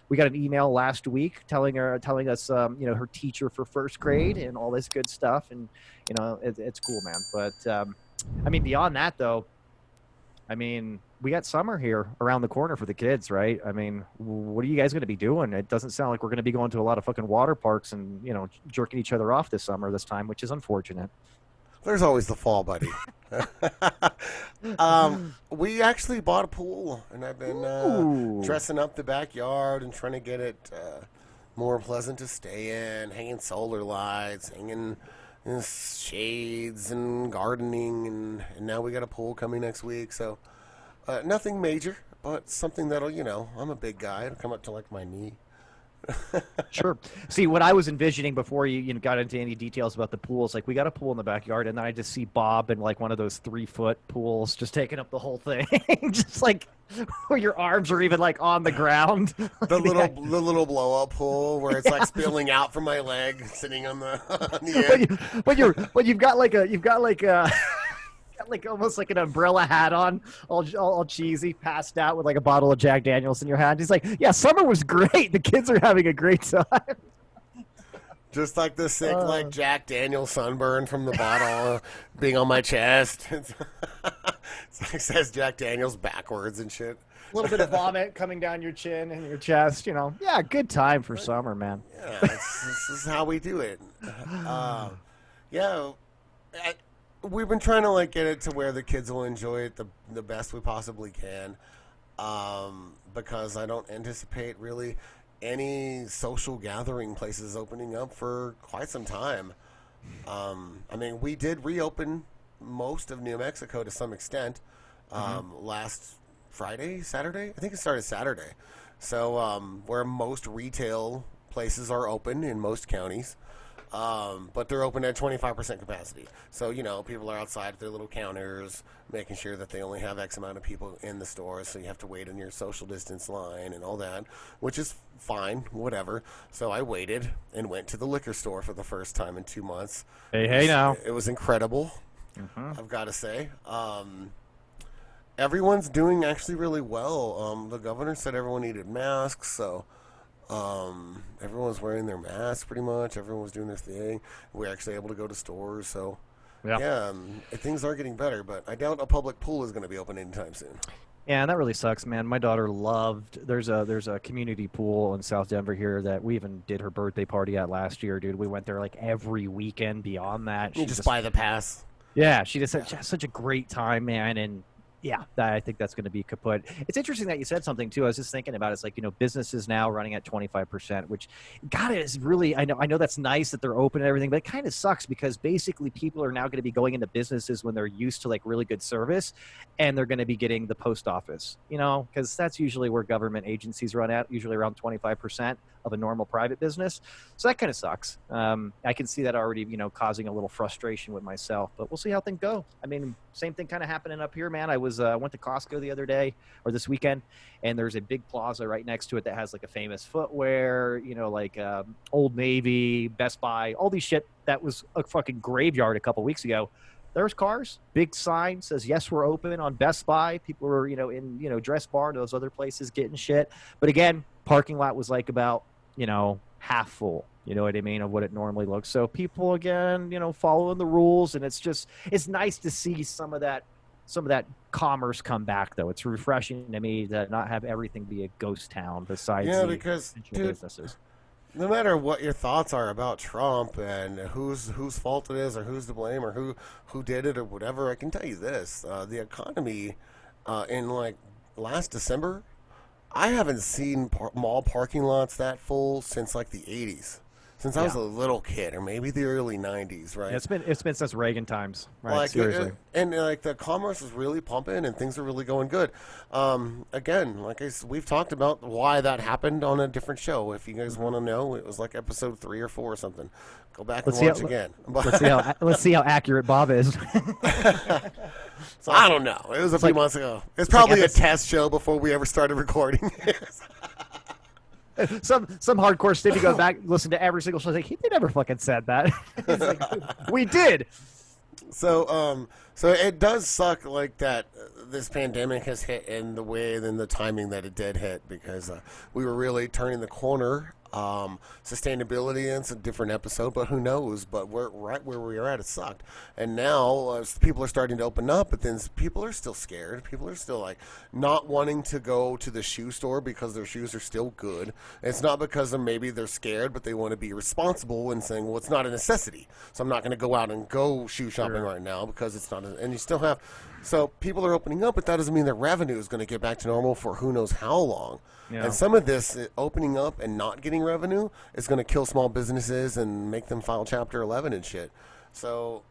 we got an email last week telling us her teacher for 1st grade and all this good stuff, and it's cool, man. But I mean, beyond that though, I mean, we got summer here around the corner for the kids, right? I mean, what are you guys going to be doing? It doesn't sound like we're going to be going to a lot of fucking water parks and, jerking each other off this time, which is unfortunate. There's always the fall, buddy. We actually bought a pool, and I've been dressing up the backyard and trying to get it more pleasant to stay in, hanging solar lights, hanging shades and gardening, and now we got a pool coming next week. So nothing major, but something that'll, I'm a big guy. It'll come up to like my knee. Sure. See, what I was envisioning before you got into any details about the pools, like we got a pool in the backyard, and then I just see Bob in like one of those 3-foot pools, just taking up the whole thing, just like where your arms are even like on the ground. The little blow up pool where it's like spilling out from my leg, sitting on the end. But you've got like almost like an umbrella hat on, all cheesy, passed out with like a bottle of Jack Daniels in your hand. He's like, yeah, summer was great. The kids are having a great time. Just like the sick, like Jack Daniel sunburn from the bottle being on my chest. It's like, it says Jack Daniels backwards and shit. A little bit of vomit coming down your chin and your chest, you know. Yeah, good time for summer, man. Yeah, this is how we do it. Yeah, we've been trying to like get it to where the kids will enjoy it the best we possibly can, because I don't anticipate really any social gathering places opening up for quite some time. I mean, we did reopen most of New Mexico to some extent last Friday, Saturday. I think it started Saturday. So where most retail places are open in most counties, but they're open at 25% capacity. So, you know, people are outside at their little counters, making sure that they only have X amount of people in the store, so you have to wait in your social distance line and all that, which is fine, whatever. So I waited and went to the liquor store for the first time in 2 months. Hey, now. It was incredible, I've got to say. Everyone's doing actually really well. The governor said everyone needed masks, so everyone's wearing their masks pretty much. Everyone was doing their thing. We're actually able to go to stores, so yeah, things are getting better, but I doubt a public pool is going to be open anytime soon. Yeah, and that really sucks, man. My daughter loved. There's a community pool in South Denver here that we even did her birthday party at last year, dude. We went there like every weekend. Beyond that, You just buy the pass. Yeah, she just had such a great time, man, and yeah, I think that's going to be kaput. It's interesting that you said something too. I was just thinking about it. It's like, you know, businesses now running at 25%, which God is really, I know that's nice that they're open and everything, but it kind of sucks because basically people are now going to be going into businesses when they're used to like really good service, and they're going to be getting the post office, you know, because that's usually where government agencies run at, usually around 25% of a normal private business. So that kind of sucks. I can see that already, you know, causing a little frustration with myself, but we'll see how things go. I mean, same thing kind of happening up here, man. I went to Costco the other day or this weekend, and there's a big plaza right next to it that has like a famous footwear, you know, like Old Navy, Best Buy, all these shit that was a fucking graveyard a couple weeks ago. There's cars, big sign says, yes, we're open on Best Buy. People were, you know, in, you know, Dress Bar and those other places getting shit. But again, parking lot was like about, you know, half full, you know what I mean, of what it normally looks. So people, again, you know, following the rules, and it's nice to see some of that commerce come back, though. It's refreshing to me to not have everything be a ghost town besides because, dude, businesses. No matter what your thoughts are about Trump and whose fault it is or who's to blame or who did it or whatever, I can tell you this: the economy in like last December, I haven't seen mall parking lots that full since like the 80s. Since I was a little kid, or maybe the early 90s, right? Yeah, it's been since Reagan times, right? Like, Seriously. And like the commerce is really pumping, and things are really going good. Again, like we've talked about why that happened on a different show. If you guys want to know, it was like episode 3 or 4 or something. Go back and watch again. Let's see how accurate Bob is. So I don't know. It was a few months ago. It's probably a test show before we ever started recording. Some hardcore stiffy goes back, listen to every single show. Like, they never fucking said that. Like, we did. So it does suck like that. This pandemic has hit in the way and the timing that it did hit, because we were really turning the corner. Sustainability, it's a different episode, but who knows? But we're right where we are at. It sucked, and now people are starting to open up, but then people are still scared. People are still like not wanting to go to the shoe store because their shoes are still good. And it's not because maybe they're scared, but they want to be responsible and saying, well, it's not a necessity, so I'm not going to go out and go shoe shopping right now because it's not. And you still have, so people are opening up, but that doesn't mean their revenue is going to get back to normal for who knows how long. Yeah. And some of this opening up and not getting revenue is going to kill small businesses and make them file Chapter 11 and shit. So,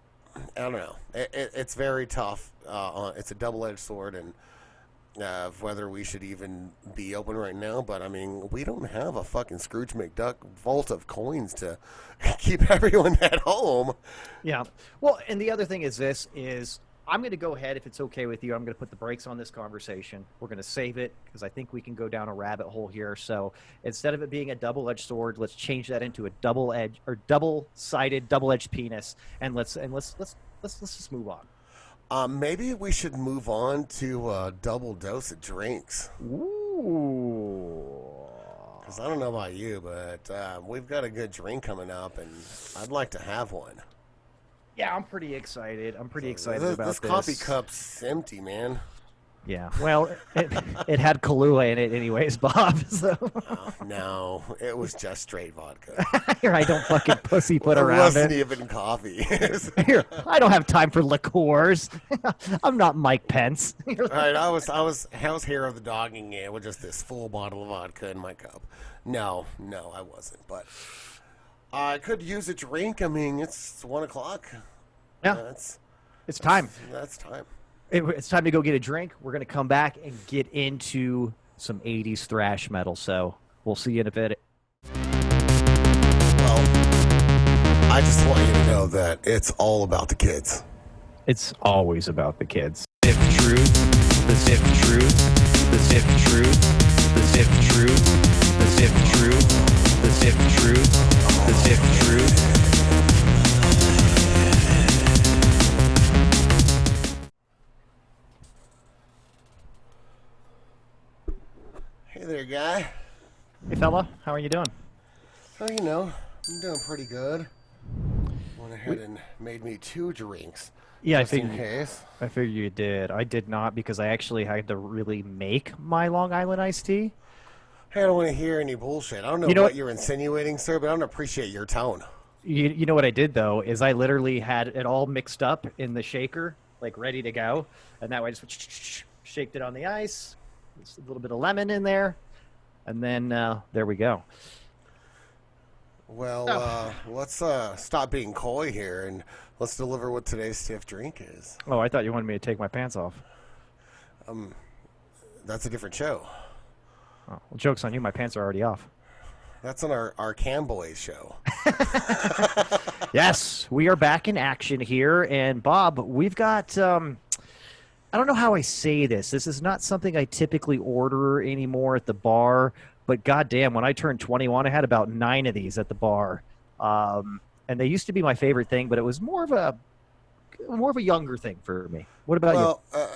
I don't know. It's very tough. It's a double-edged sword, and whether we should even be open right now. But, I mean, we don't have a fucking Scrooge McDuck vault of coins to keep everyone at home. Yeah. Well, and the other thing is I'm going to go ahead, if it's okay with you, I'm going to put the brakes on this conversation. We're going to save it because I think we can go down a rabbit hole here. So instead of it being a double-edged sword, let's change that into a double-edged or double-sided, double-edged penis, and let's just move on. Maybe we should move on to a double dose of drinks. Ooh. because I don't know about you, but we've got a good drink coming up, and I'd like to have one. Yeah, I'm pretty excited. I'm pretty excited about this. This coffee cup's empty, man. Yeah, well, it had Kahlua in it anyways, Bob. So. Oh, no, it was just straight vodka. Here, I don't fucking pussyfoot around it. Wasn't even coffee. Here, I don't have time for liqueurs. I'm not Mike Pence. All right, I was hair of the dogging it with just this full bottle of vodka in my cup. No, I wasn't, but I could use a drink. I mean, it's 1 o'clock. Yeah, it's time. That's time. It's time to go get a drink. We're going to come back and get into some 80s thrash metal. So we'll see you in a bit. Well, I just want you to know that it's all about the kids. It's always about the kids. Zip truth, the zip truth, the zip truth, the zip truth, the zip truth, the zip truth, the zip truth. Hey there, guy. Hey, fella. How are you doing? Oh, you know, I'm doing pretty good. Went ahead and made me 2 drinks. Yeah, just in case. I figured you did. I did not because I actually had to really make my Long Island iced tea. Hey, I don't want to hear any bullshit. I don't know, what you're insinuating, sir, but I don't appreciate your tone. You know what I did, though, is I literally had it all mixed up in the shaker, like ready to go. And that way I just shaked it on the ice. Just a little bit of lemon in there, and then there we go. Well, let's stop being coy here, and let's deliver what today's stiff drink is. Oh, I thought you wanted me to take my pants off. That's a different show. Oh, well, joke's on you. My pants are already off. That's on our Camboys show. Yes, we are back in action here, and Bob, we've got... I don't know how I say this. This is not something I typically order anymore at the bar, but goddamn, when I turned 21, I had about 9 of these at the bar, and they used to be my favorite thing, but it was more of a younger thing for me. What about you?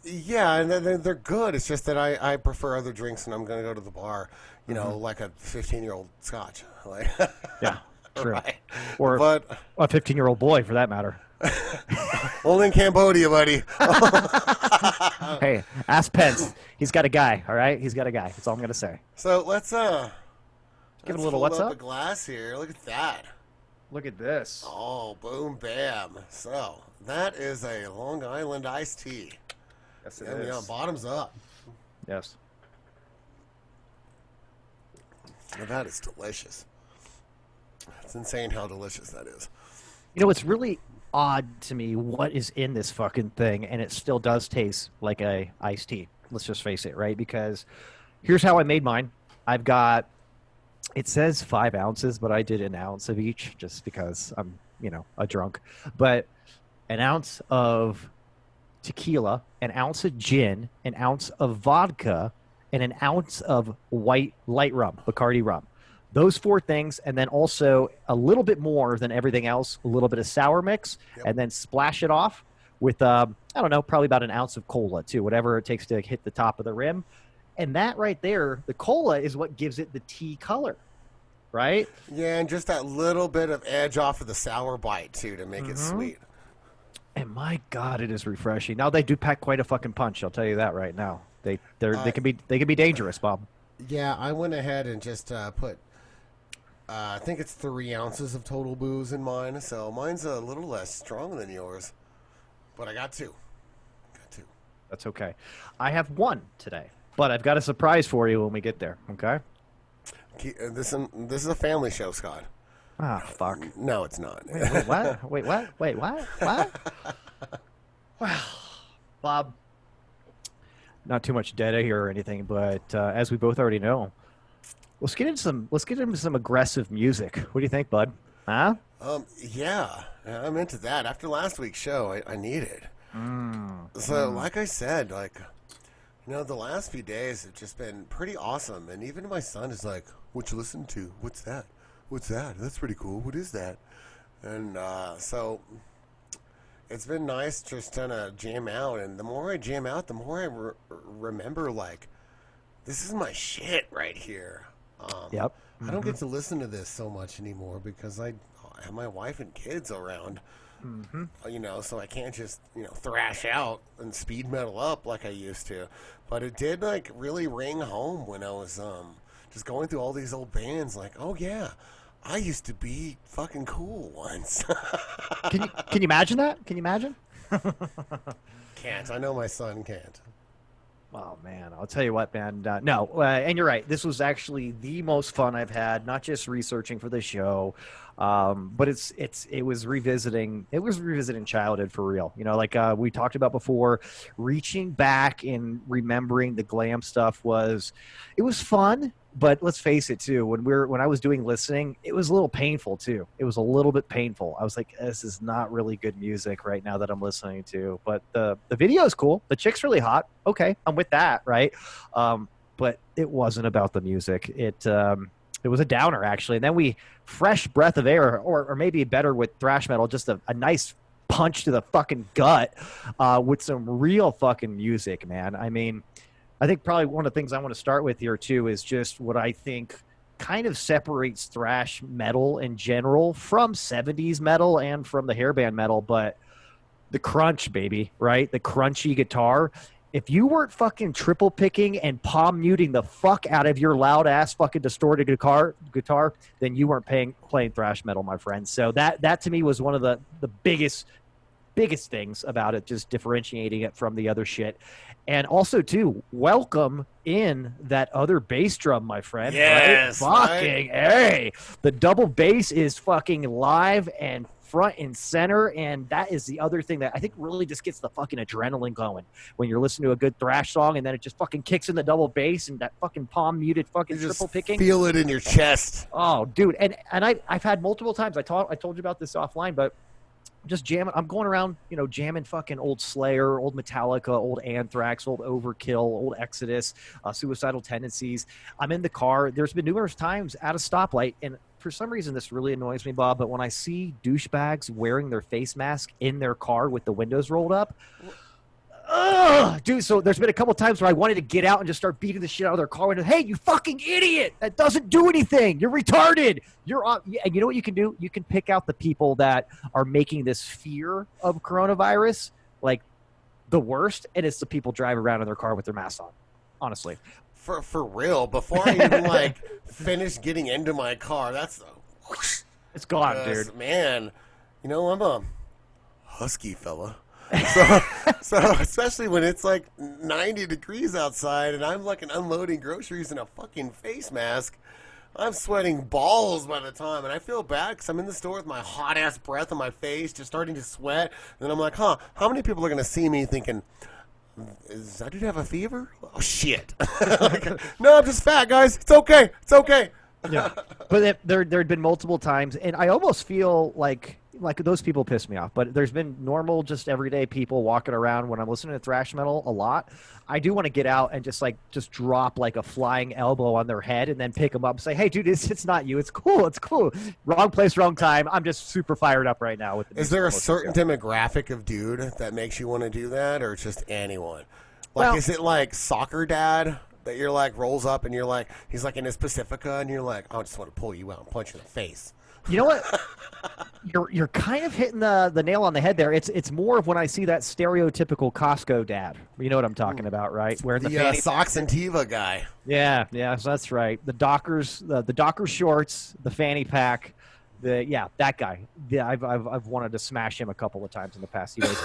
Yeah, and they're good. It's just that I prefer other drinks, and I'm going to go to the bar, you know, like a 15-year-old Scotch. Like, yeah, true. Right. Or but a 15-year-old boy, for that matter. Only in Cambodia, buddy. Hey, ask Pence. He's got a guy, all right? He's got a guy. That's all I'm going to say. So let's give it a little what's up? A glass here. Look at that. Look at this. Oh, boom, bam. So that is a Long Island iced tea. Yes, it is. Yeah, bottoms up. Yes. Now, that is delicious. It's insane how delicious that is. You know, it's really odd to me what is in this fucking thing, and it still does taste like a iced tea. Let's just face it, right? Because here's how I made mine. I've got, it says 5 ounces, but I did an ounce of each just because I'm, you know, a drunk. But an ounce of tequila, an ounce of gin, an ounce of vodka, and an ounce of white light rum, Bacardi rum. Those 4 things, and then also a little bit more than everything else, a little bit of sour mix, and then splash it off with, I don't know, probably about an ounce of cola, too, whatever it takes to hit the top of the rim. And that right there, the cola is what gives it the tea color, right? Yeah, and just that little bit of edge off of the sour bite, too, to make it sweet. And my God, it is refreshing. Now, they do pack quite a fucking punch, I'll tell you that right now. They can be dangerous, Bob. Yeah, I went ahead and just put... I think it's 3 ounces of total booze in mine, so mine's a little less strong than yours. But I got 2. That's okay. I have 1 today, but I've got a surprise for you when we get there, okay? This is a family show, Scott. Ah, fuck. No, it's not. Wait, what? Wait, what? Wait, what? What? Well, Bob, not too much data here or anything, but as we both already know, let's get into some aggressive music. What do you think, bud? Huh? Yeah, I'm into that. After last week's show, I need it. So, like I said, the last few days have just been pretty awesome. And even my son is like, "What you listen to? What's that? What's that? That's pretty cool. What is that?" And so it's been nice just kind of jam out. And the more I jam out, the more I remember, this is my shit right here. Yep. I don't get to listen to this so much anymore because I have my wife and kids around. So I can't just thrash out and speed metal up like I used to. But it did like really ring home when I was just going through all these old bands. Like, oh yeah, I used to be fucking cool once. Can you imagine that? Can you imagine? Can't. I know my son can't. Oh man, I'll tell you what, man. No, and you're right. This was actually the most fun I've had, not just researching for the show, but it was revisiting. It was revisiting childhood for real. Like we talked about before, reaching back and remembering the glam stuff it was fun. But let's face it too. When I was doing listening, it was a little painful too. It was a little bit painful. I was like, this is not really good music right now that I'm listening to. But the video is cool. The chick's really hot. Okay, I'm with that, right? But it wasn't about the music. It was a downer actually. And then fresh breath of air, or maybe better with thrash metal, just a nice punch to the fucking gut with some real fucking music, man. I mean, I think probably one of the things I want to start with here too is just what I think kind of separates thrash metal in general from 70s metal and from the hairband metal, but the crunch, baby, right? The crunchy guitar. If you weren't fucking triple picking and palm muting the fuck out of your loud ass fucking distorted guitar, then you weren't playing thrash metal, my friend. So that to me was one of the biggest things about it, just differentiating it from the other shit. And also too, welcome in that other bass drum, my friend. Yes, right? Fucking hey, the double bass is fucking live and front and center, and that is the other thing that I think really just gets the fucking adrenaline going when you're listening to a good thrash song, and then it just fucking kicks in the double bass and that fucking palm muted fucking triple picking. Feel it in your chest. Oh, dude, and I've had multiple times. I told you about this offline, but just jamming. I'm going around, jamming fucking old Slayer, old Metallica, old Anthrax, old Overkill, old Exodus, Suicidal Tendencies. I'm in the car. There's been numerous times at a stoplight, and for some reason this really annoys me, Bob, but when I see douchebags wearing their face mask in their car with the windows rolled up, dude, so there's been a couple times where I wanted to get out and just start beating the shit out of their car window. Hey, you fucking idiot! That doesn't do anything. You're retarded. And you know what you can do? You can pick out the people that are making this fear of coronavirus like the worst, and it's the people driving around in their car with their masks on. Honestly, for real. Before I even finish getting into my car, it's gone, dude. Man, I'm a husky fella. So especially when it's 90 degrees outside and I'm unloading groceries in a fucking face mask, I'm sweating balls by the time, and I feel bad because I'm in the store with my hot ass breath on my face, just starting to sweat, and then I'm like, how many people are gonna see me thinking, does that dude have a fever? Oh shit! No, I'm just fat, guys. It's okay. Yeah, but there had been multiple times, and I almost feel like those people piss me off. But there's been normal, just everyday people walking around when I'm listening to thrash metal a lot. I do want to get out and just drop a flying elbow on their head and then pick them up and say, "Hey, dude, it's not you. It's cool. It's cool. Wrong place, wrong time. I'm just super fired up right now." Is there a certain demographic of dude that makes you want to do that, or just anyone? Is it soccer dad? That you're rolls up and you're he's in his Pacifica and you're like, I just want to pull you out and punch you in the face. You know what? You're kind of hitting the nail on the head there. It's more of when I see that stereotypical Costco dad. You know what I'm talking about, right? Wearing the fanny socks and Tiva guy. Yeah, so that's right. The Dockers, the Docker shorts, the fanny pack. That guy. Yeah, I've wanted to smash him a couple of times in the past few days.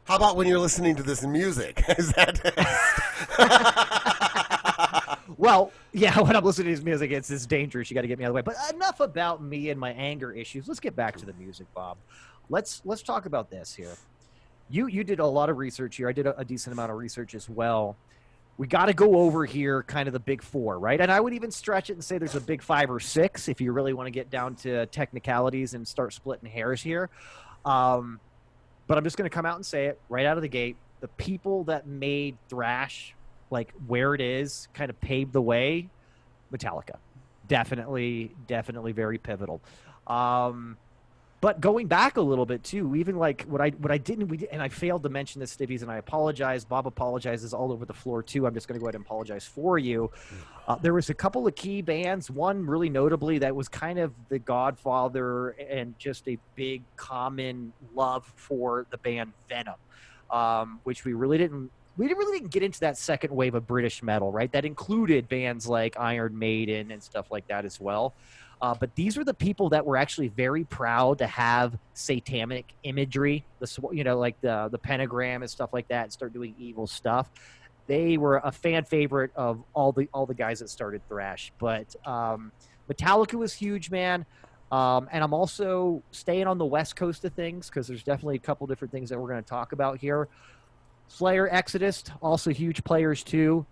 How about when you're listening to this music? Is that? Well, yeah, when I'm listening to his music, it's dangerous. You got to get me out of the way. But enough about me and my anger issues. Let's get back to the music, Bob. Let's talk about this here. You did a lot of research here. I did a decent amount of research as well. We got to go over here kind of the big four, right? And I would even stretch it and say there's a big 5 or 6 if you really want to get down to technicalities and start splitting hairs here. But I'm just going to come out and say it right out of the gate. The people that made thrash where it is, kind of paved the way, Metallica. Definitely very pivotal. But going back a little bit too, even like what I didn't, and I failed to mention this, Stibbies, and I apologize. Bob apologizes all over the floor too. I'm just going to go ahead and apologize for you. There was a couple of key bands. One really notably that was kind of the godfather and just a big common love for the band Venom, which we really didn't get into that second wave of British metal, right? That included bands like Iron Maiden and stuff like that as well. But these were the people that were actually very proud to have satanic imagery, like the pentagram and stuff like that, and start doing evil stuff. They were a fan favorite of all the guys that started thrash. But Metallica was huge, man. And I'm also staying on the West Coast of things because there's definitely a couple different things that we're going to talk about here. Slayer, Exodus, also huge players too.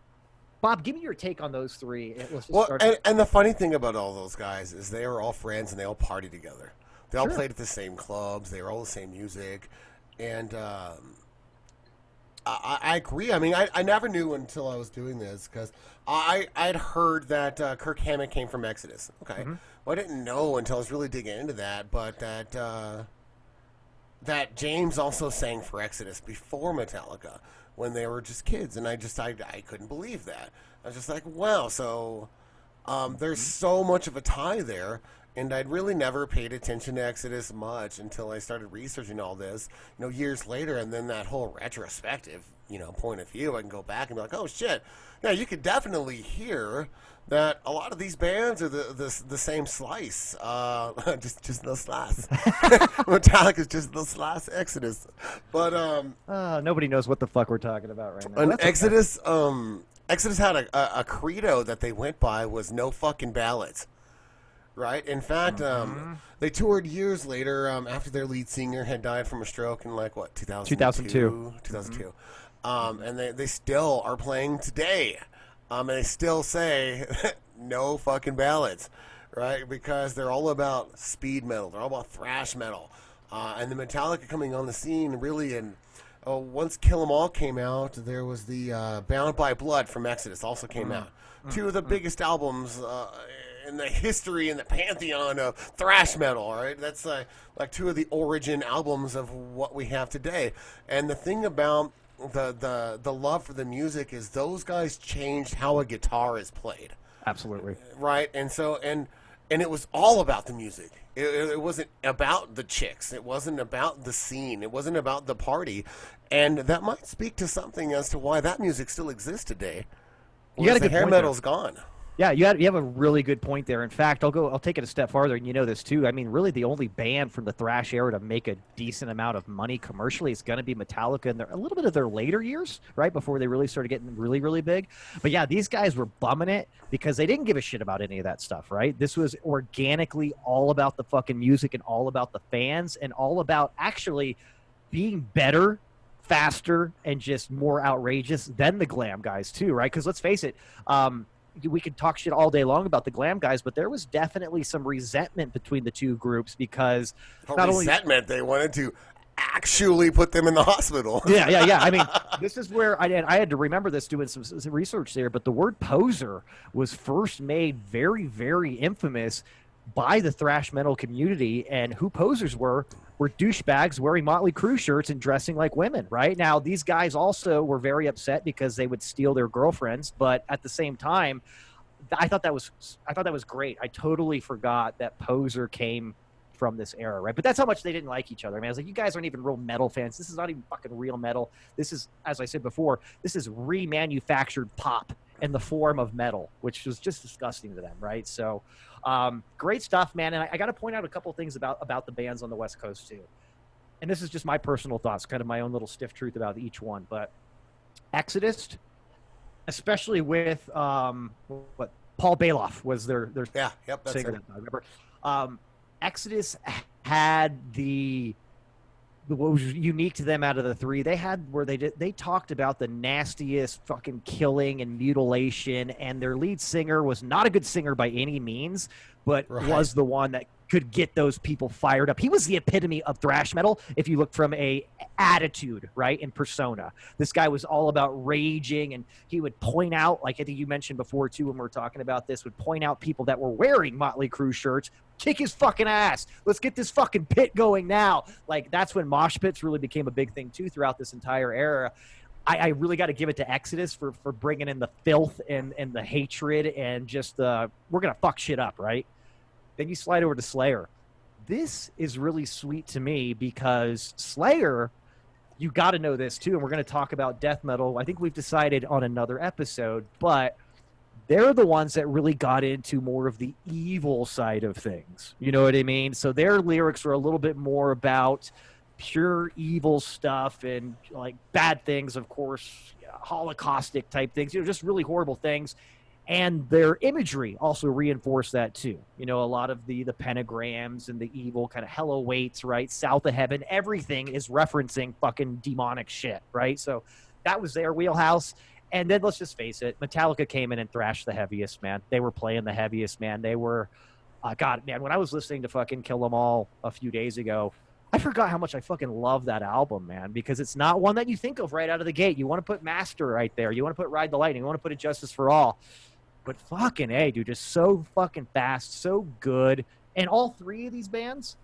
Bob, give me your take on those three. And the funny thing about all those guys is they are all friends and they all party together. They all played at the same clubs. They were all the same music. And I agree. I mean, I never knew until I was doing this because I'd heard that Kirk Hammett came from Exodus. Okay. Mm-hmm. Well, I didn't know until I was really digging into that, but that James also sang for Exodus before Metallica when they were just kids, and I couldn't believe that. I was just like, wow, so there's so much of a tie there, and I'd really never paid attention to Exodus much until I started researching all this, years later, and then that whole retrospective, point of view, I can go back and be like, oh shit, yeah, you could definitely hear that a lot of these bands are the same slice, just the slice. Metallica's just the slice Exodus, but nobody knows what the fuck we're talking about right now. And Exodus, Exodus had a credo that they went by was no fucking ballads, right? In fact, they toured years later after their lead singer had died from a stroke in 2002. And they still are playing today. And they still say no fucking ballads, right? Because they're all about speed metal. They're all about thrash metal. And the Metallica coming on the scene really, and once Kill 'Em All came out, there was the Bound by Blood from Exodus also came out. Two of the biggest albums in the history and the pantheon of thrash metal, right? That's like two of the origin albums of what we have today. And the thing about the love for the music is those guys changed how a guitar is played. Absolutely. Right. And so and it was all about the music. It wasn't about the chicks. It wasn't about the scene. It wasn't about the party. And that might speak to something as to why that music still exists today. Whereas the hair metal's gone. Yeah, you have a really good point there. In fact, I'll take it a step farther, and you know this too. I mean, really, the only band from the thrash era to make a decent amount of money commercially is going to be Metallica, and a little bit of their later years, right before they really started getting really, really big. But yeah, these guys were bumming it because they didn't give a shit about any of that stuff, right? This was organically all about the fucking music and all about the fans and all about actually being better, faster, and just more outrageous than the glam guys too, right? Because let's face it. We could talk shit all day long about the glam guys, but there was definitely some resentment between the two groups because they wanted to actually put them in the hospital. Yeah. I mean, this is where I had to remember this doing some research there, but the word poser was first made very, very infamous by the thrash metal community, and who posers were douchebags wearing Motley Crue shirts and dressing like women, right? Now, these guys also were very upset because they would steal their girlfriends, but at the same time, I thought that was great. I totally forgot that poser came from this era, right? But that's how much they didn't like each other. I mean, I was like, you guys aren't even real metal fans. This is not even fucking real metal. This is, as I said before, this is remanufactured pop in the form of metal, which was just disgusting to them, right? So great stuff, man. And I got to point out a couple things about the bands on the West Coast too. And this is just my personal thoughts, kind of my own little stiff truth about each one. But Exodus, especially with Paul Bailoff was their that's singer. it. I remember. Exodus had what was unique to them out of the three, they had where they talked about the nastiest fucking killing and mutilation, and their lead singer was not a good singer by any means, but was the one that could get those people fired up. He was the epitome of thrash metal. If you look from a attitude, right, and persona, this guy was all about raging, and he would point out, like I think you mentioned before too, when we were talking about this, would point out people that were wearing Motley Crue shirts, kick his fucking ass. Let's get this fucking pit going now. Like that's when mosh pits really became a big thing too throughout this entire era. I really got to give it to Exodus for bringing in the filth and the hatred and just we're going to fuck shit up, right? Then you slide over to Slayer. This is really sweet to me because Slayer, you got to know this too, and we're going to talk about death metal. I think we've decided on another episode, but they're the ones that really got into more of the evil side of things. You know what I mean? So their lyrics are a little bit more about pure evil stuff and like bad things, of course, holocaustic type things, just really horrible things. And their imagery also reinforced that too. A lot of the pentagrams and the evil kind of hell awaits, right? South of heaven, everything is referencing fucking demonic shit, right? So that was their wheelhouse. And then let's just face it, Metallica came in and thrashed the heaviest, man. They were playing the heaviest, man. They were, God, man, when I was listening to fucking Kill 'Em All a few days ago, I forgot how much I fucking love that album, man, because it's not one that you think of right out of the gate. You want to put Master right there. You want to put Ride the Lightning. You want to put A Justice for All. But fucking A, dude, just so fucking fast, so good. And all three of these bands,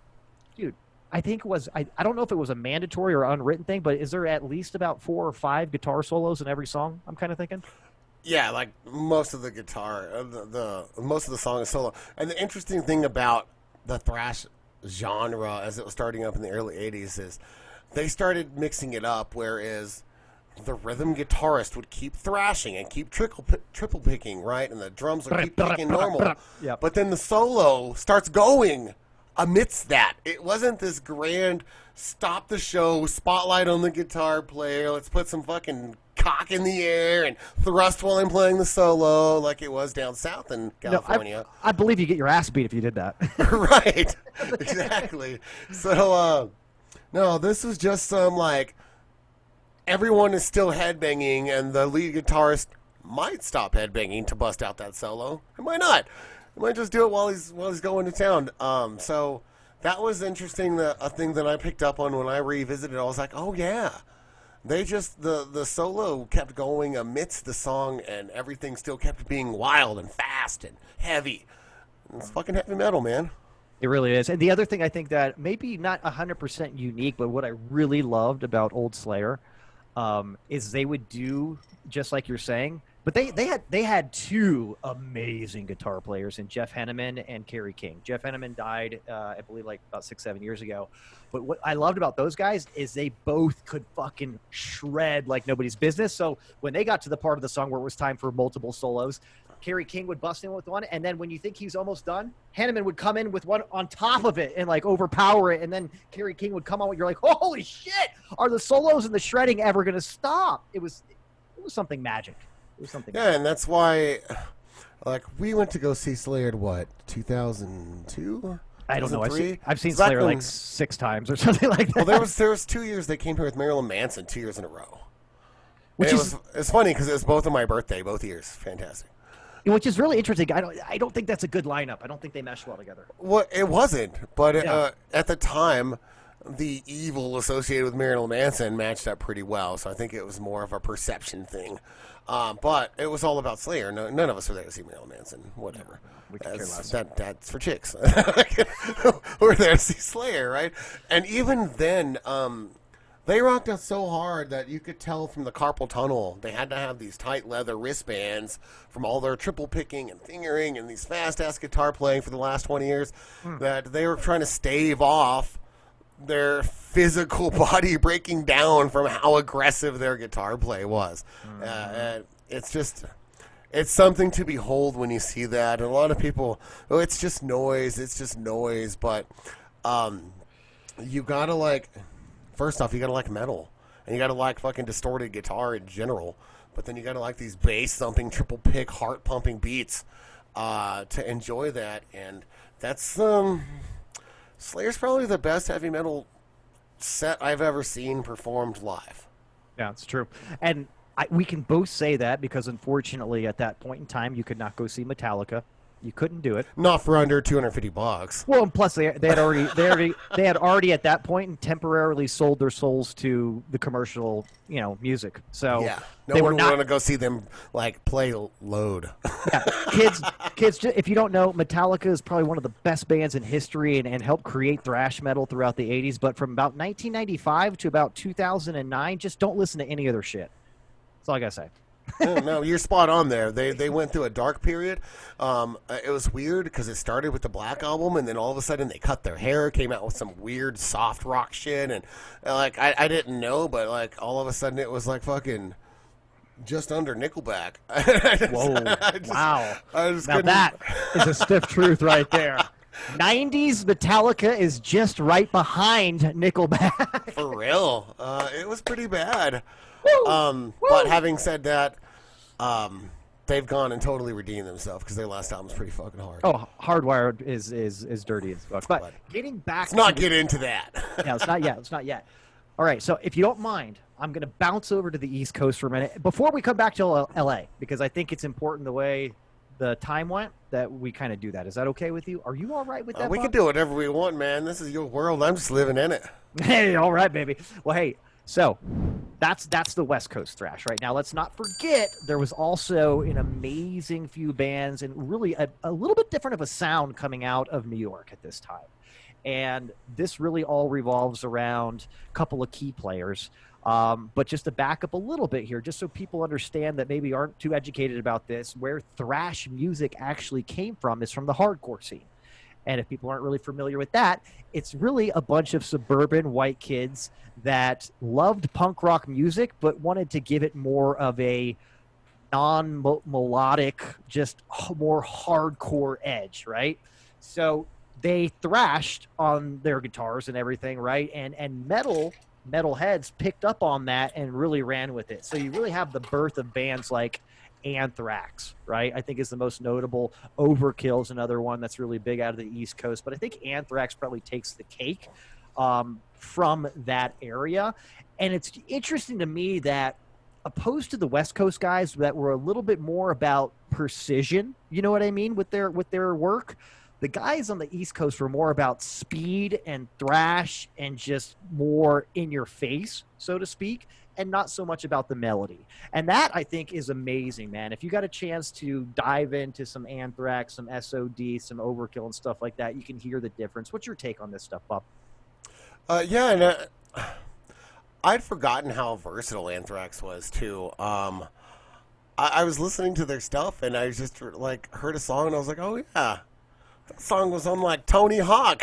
dude, I think it was, I don't know if it was a mandatory or unwritten thing, but is there at least about 4 or 5 guitar solos in every song? I'm kind of thinking. Yeah, like most of the guitar, most of the song is solo. And the interesting thing about the thrash genre as it was starting up in the early 80s is they started mixing it up, whereas the rhythm guitarist would keep thrashing and keep triple picking, right? And the drums would keep picking normal. Yep. But then the solo starts going amidst that. It wasn't this grand stop the show, spotlight on the guitar player, let's put some fucking cock in the air and thrust while I'm playing the solo like it was down south in California. No, I believe you get your ass beat if you did that. Right. Exactly. So, no, this was just some like everyone is still headbanging, and the lead guitarist might stop headbanging to bust out that solo. It might not. He might just do it while he's going to town. So that was interesting. A thing that I picked up on when I revisited. I was like, oh yeah, they just the solo kept going amidst the song, and everything still kept being wild and fast and heavy. It's fucking heavy metal, man. It really is. And the other thing I think that maybe not 100% unique, but what I really loved about old Slayer is they would do just like you're saying, but they had 2 amazing guitar players in Jeff Henneman and Kerry King. Jeff Henneman died, I believe, like about 6-7 years ago. But what I loved about those guys is they both could fucking shred like nobody's business. So when they got to the part of the song where it was time for multiple solos, Kerry King would bust in with one, and then when you think he's almost done, Henneman would come in with one on top of it and like overpower it, and then Kerry King would come on. You're like, holy shit! Are the solos and the shredding ever going to stop? It was something magic. It was something. Yeah, and that's why, like, we went to go see Slayer at what, 2002? I don't know. I've seen Slayer like 6 times or something like that. Well, there was 2 years they came here with Marilyn Manson, 2 years in a row. It's funny because it was both on my birthday, both years. Fantastic. Which is really interesting. I don't think that's a good lineup. I don't think they mesh well together. Well, it wasn't, but at the time, the evil associated with Marilyn Manson matched up pretty well. So I think it was more of a perception thing. But it was all about Slayer. None of us were there to see Marilyn Manson. Whatever. We could care less. That's for chicks. We're there to see Slayer, right? And even then, they rocked out so hard that you could tell from the carpal tunnel they had to have these tight leather wristbands from all their triple picking and fingering and these fast-ass guitar playing for the last 20 years that they were trying to stave off their physical body breaking down from how aggressive their guitar play was. And it's something to behold when you see that. And a lot of people, it's just noise, but you gotta like... First off, you gotta like metal, and you gotta like fucking distorted guitar in general. But then you gotta like these bass thumping, triple pick, heart pumping beats to enjoy that. And that's Slayer's probably the best heavy metal set I've ever seen performed live. Yeah, it's true. And we can both say that because unfortunately at that point in time you could not go see Metallica. You couldn't do it. Not for under $250. Well, and plus they had already at that point temporarily sold their souls to the commercial, music. So Yeah, no they one were would not want to go see them like play Load. yeah, kids. If you don't know, Metallica is probably one of the best bands in history and helped create thrash metal throughout the '80s. But from about 1995 to about 2009, just don't listen to any other shit. That's all I gotta say. No, you're spot on there. They went through a dark period. It was weird because it started with the Black Album, and then all of a sudden they cut their hair, came out with some weird soft rock shit, and like I didn't know, but like all of a sudden it was like fucking just under Nickelback. Wow! Now couldn't- that is a stiff truth right there. 90s Metallica is just right behind Nickelback. For real, it was pretty bad. But having said that, they've gone and totally redeemed themselves because their last album's pretty fucking hard. Oh, Hardwired is dirty as fuck. But getting back, Let's not get into that. Yeah, it's not yet. It's not yet. All right, so if you don't mind, I'm going to bounce over to the East Coast for a minute before we come back to LA because I think it's important the way the time went that we kind of do that. Is that okay with you? Are you all right with that? We Bob? can do whatever we want, man. This is your world. I'm just living in it. Hey, all right, baby. Well, hey, so that's the West Coast thrash right now. Let's not forget there was also an amazing few bands and really a little bit different of a sound coming out of New York at this time. And this really all revolves around a couple of key players. But just to back up a little bit here, just so people understand that maybe aren't too educated about this, where thrash music actually came from is from the hardcore scene. And if people aren't really familiar with that, it's really a bunch of suburban white kids that loved punk rock music, but wanted to give it more of a non-melodic, just more hardcore edge, right? So they thrashed on their guitars and everything, right? And metal heads picked up on that and really ran with it. So you really have the birth of bands like Anthrax, right? I think is the most notable. Overkill is another one that's really big out of the East Coast, but I think Anthrax probably takes the cake from that area. And it's interesting to me that opposed to the West Coast guys that were a little bit more about precision, you know what I mean, with their work, the guys on the East Coast were more about speed and thrash and just more in your face, so to speak, and not so much about the melody. And that, I think, is amazing, man. If you got a chance to dive into some Anthrax, some SOD, some Overkill and stuff like that, you can hear the difference. What's your take on this stuff, Bob? I'd forgotten how versatile Anthrax was, too. I was listening to their stuff, and I just, like, heard a song, and I was like, oh, yeah. That song was on like Tony Hawk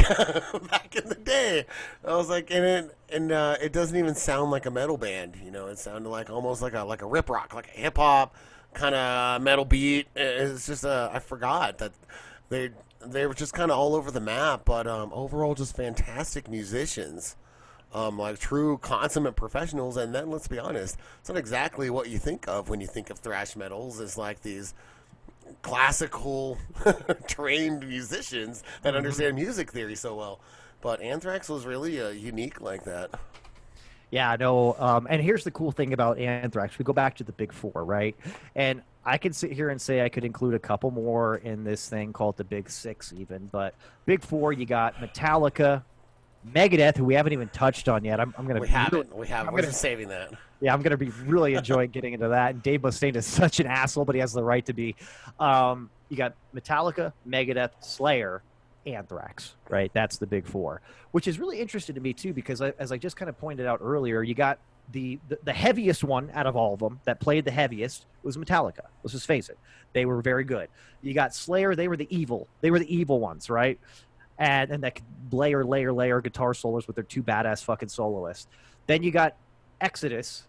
back in the day. I was like, and it doesn't even sound like a metal band. You know, it sounded like almost like a rip rock, like a hip hop kind of metal beat. It's just I forgot that they were just kind of all over the map, but overall just fantastic musicians. Like true consummate professionals. And then let's be honest, it's not exactly what you think of when you think of thrash metals. It's like these classical trained musicians that understand music theory so well, but Anthrax was really unique like that. Yeah, no. And here's the cool thing about Anthrax. We go back to the big four, right? And I could sit here and say I could include a couple more in this thing called the big six even, but big four, you got Metallica, Megadeath, who we haven't even touched on yet. I'm gonna we haven't. We're just saving that. Yeah, I'm going to be really enjoying getting into that. And Dave Mustaine is such an asshole, but he has the right to be. You got Metallica, Megadeth, Slayer, Anthrax, right? That's the big four, which is really interesting to me, too, because as I just kind of pointed out earlier, you got the heaviest one out of all of them that played the heaviest was Metallica. Let's just face it. They were very good. You got Slayer. They were the evil ones, right? And that could layer guitar solos with their two badass fucking soloists. Then you got Exodus.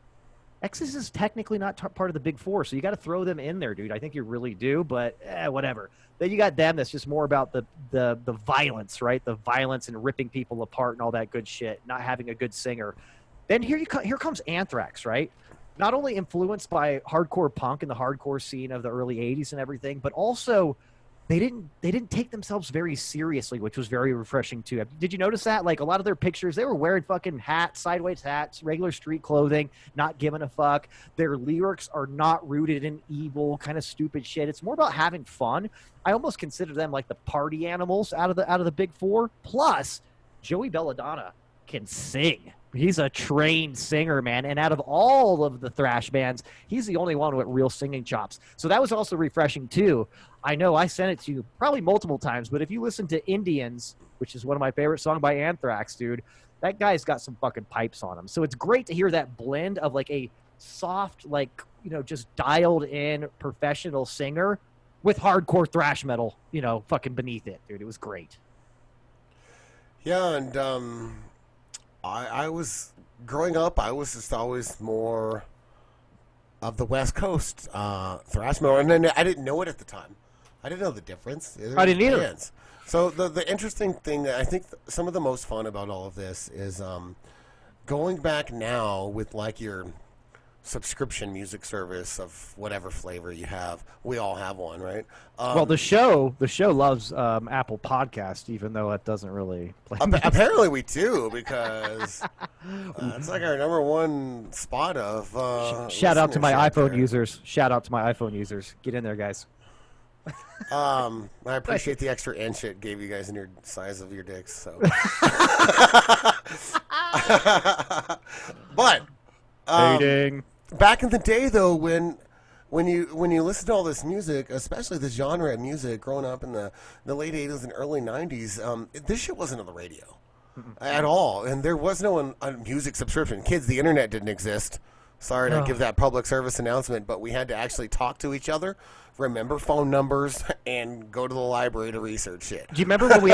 Exodus is technically not part of the big four, so you got to throw them in there, dude. I think you really do, but whatever. Then you got them that's just more about the violence, right? The violence and ripping people apart and all that good shit, not having a good singer. Then here comes Anthrax, right? Not only influenced by hardcore punk and the hardcore scene of the early 80s and everything, but also they didn't take themselves very seriously, which was very refreshing too. Did you notice that? Like a lot of their pictures, they were wearing fucking hats, sideways hats, regular street clothing, not giving a fuck. Their lyrics are not rooted in evil, kind of stupid shit. It's more about having fun. I almost consider them like the party animals out of the big four. Plus, Joey Belladonna can sing. He's a trained singer, man. And out of all of the thrash bands, he's the only one with real singing chops. So that was also refreshing, too. I know I sent it to you probably multiple times, but if you listen to Indians, which is one of my favorite songs by Anthrax, dude, that guy's got some fucking pipes on him. So it's great to hear that blend of like a soft, like, you know, just dialed in professional singer with hardcore thrash metal, you know, fucking beneath it, dude. It was great. Yeah, and I was growing up. I was just always more of the West Coast thrash metal, and then I didn't know it at the time. I didn't know the difference. I didn't either. Bands. So the interesting thing, I think some of the most fun about all of this is going back now with like your subscription music service of whatever flavor you have. We all have one, right? Well, the show loves Apple Podcast, even though it doesn't really play. Apparently, we do because it's like our number one spot of. Shout out to my iPhone users. Shout out to my iPhone users. Get in there, guys. I appreciate the extra inch it gave you guys in your size of your dicks. So, but. Back in the day, though, when you listen to all this music, especially this genre of music, growing up in the late 80s and early 90s, this shit wasn't on the radio at all, and there was no music subscription. Kids, the internet didn't exist. Sorry to give that public service announcement, but we had to actually talk to each other, remember phone numbers, and go to the library to research shit. Do you remember when we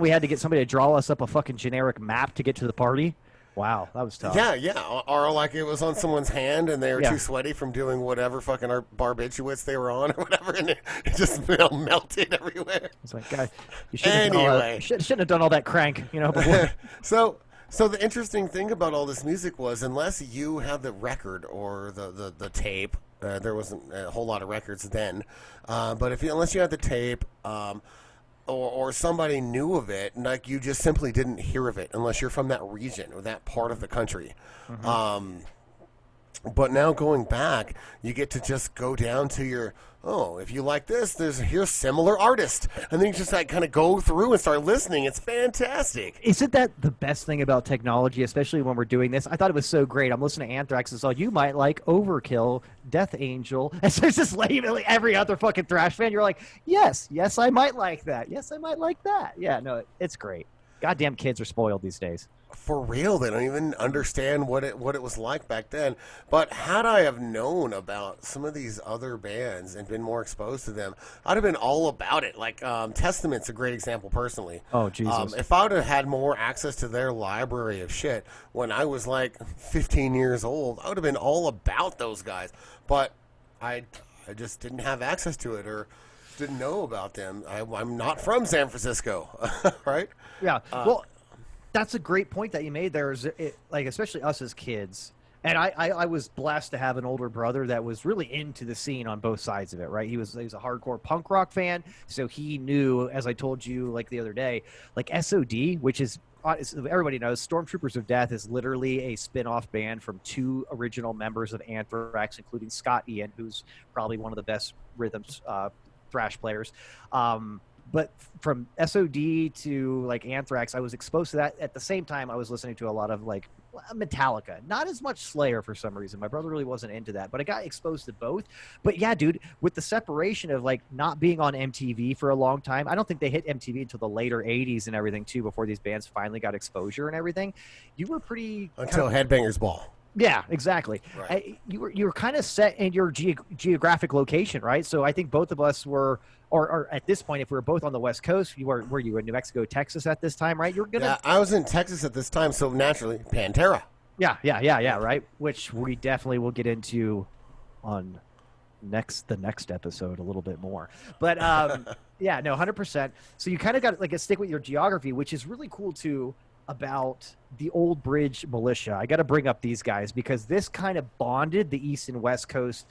had to get somebody to draw us up a fucking generic map to get to the party? Wow, that was tough. Yeah. Or like it was on someone's hand and they were too sweaty from doing whatever fucking barbiturates they were on or whatever, and it just melted everywhere. It's like, God, you shouldn't have done all that crank, you know. Before. So the interesting thing about all this music was, unless you had the record or the tape, there wasn't a whole lot of records then, but unless you had the tape, or somebody knew of it, like you just simply didn't hear of it unless you're from that region or that part of the country. Mm-hmm. But now going back, you get to just go down to your, if you like this, here's similar artist. And then you just like kind of go through and start listening. It's fantastic. Isn't that the best thing about technology, especially when we're doing this? I thought it was so great. I'm listening to Anthrax and so you might like Overkill, Death Angel. And so there's just like every other fucking thrash fan. You're like, yes, I might like that. Yes, I might like that. Yeah, no, it's great. Goddamn kids are spoiled these days. For real, they don't even understand what it was like back then. But had I have known about some of these other bands and been more exposed to them, I'd have been all about it. Like Testament's a great example personally. Oh, Jesus. If I would have had more access to their library of shit when I was like 15 years old, I would have been all about those guys. But I just didn't have access to it or didn't know about them. I'm not from San Francisco, right? Yeah. Well, that's a great point that you made there. Like, especially us as kids. And I was blessed to have an older brother that was really into the scene on both sides of it, right? He was a hardcore punk rock fan. So he knew, as I told you like the other day, like SOD, which is, everybody knows, Stormtroopers of Death is literally a spin-off band from two original members of Anthrax, including Scott Ian, who's probably one of the best rhythms thrash players. But from SOD to like Anthrax, I was exposed to that. At the same time, I was listening to a lot of like Metallica, not as much Slayer for some reason. My brother really wasn't into that, but I got exposed to both. But yeah, dude, with the separation of like not being on MTV for a long time, I don't think they hit MTV until the later 80s and everything too, before these bands finally got exposure and everything. You were pretty until Headbangers Ball. Yeah, exactly. Right. You were kind of set in your geographic location, right? So I think both of us were, or at this point, if we were both on the West Coast, were you in New Mexico, Texas at this time, right? Yeah, I was in Texas at this time, so naturally, Pantera. Yeah, right. Which we definitely will get into on the next episode a little bit more. But yeah, no, 100%. So you kind of got like a stick with your geography, which is really cool too. about the Old Bridge Militia. I got to bring up these guys because this kind of bonded the East and West Coast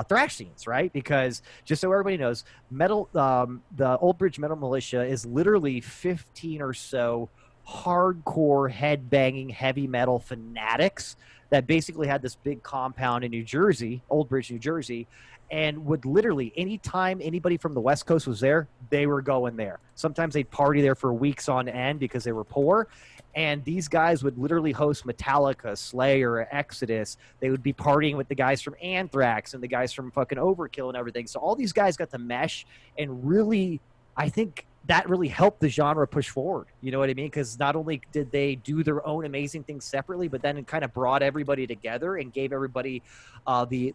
thrash scenes, right? Because just so everybody knows, the Old Bridge Metal Militia is literally 15 or so hardcore headbanging heavy metal fanatics that basically had this big compound in New Jersey, Old Bridge, New Jersey, and would literally, anytime anybody from the West Coast was there, they were going there. Sometimes they'd party there for weeks on end because they were poor. And these guys would literally host Metallica, Slayer, Exodus. They would be partying with the guys from Anthrax and the guys from fucking Overkill and everything. So all these guys got to mesh, and really, I think that really helped the genre push forward. You know what I mean? Because not only did they do their own amazing things separately, but then it kind of brought everybody together and gave everybody the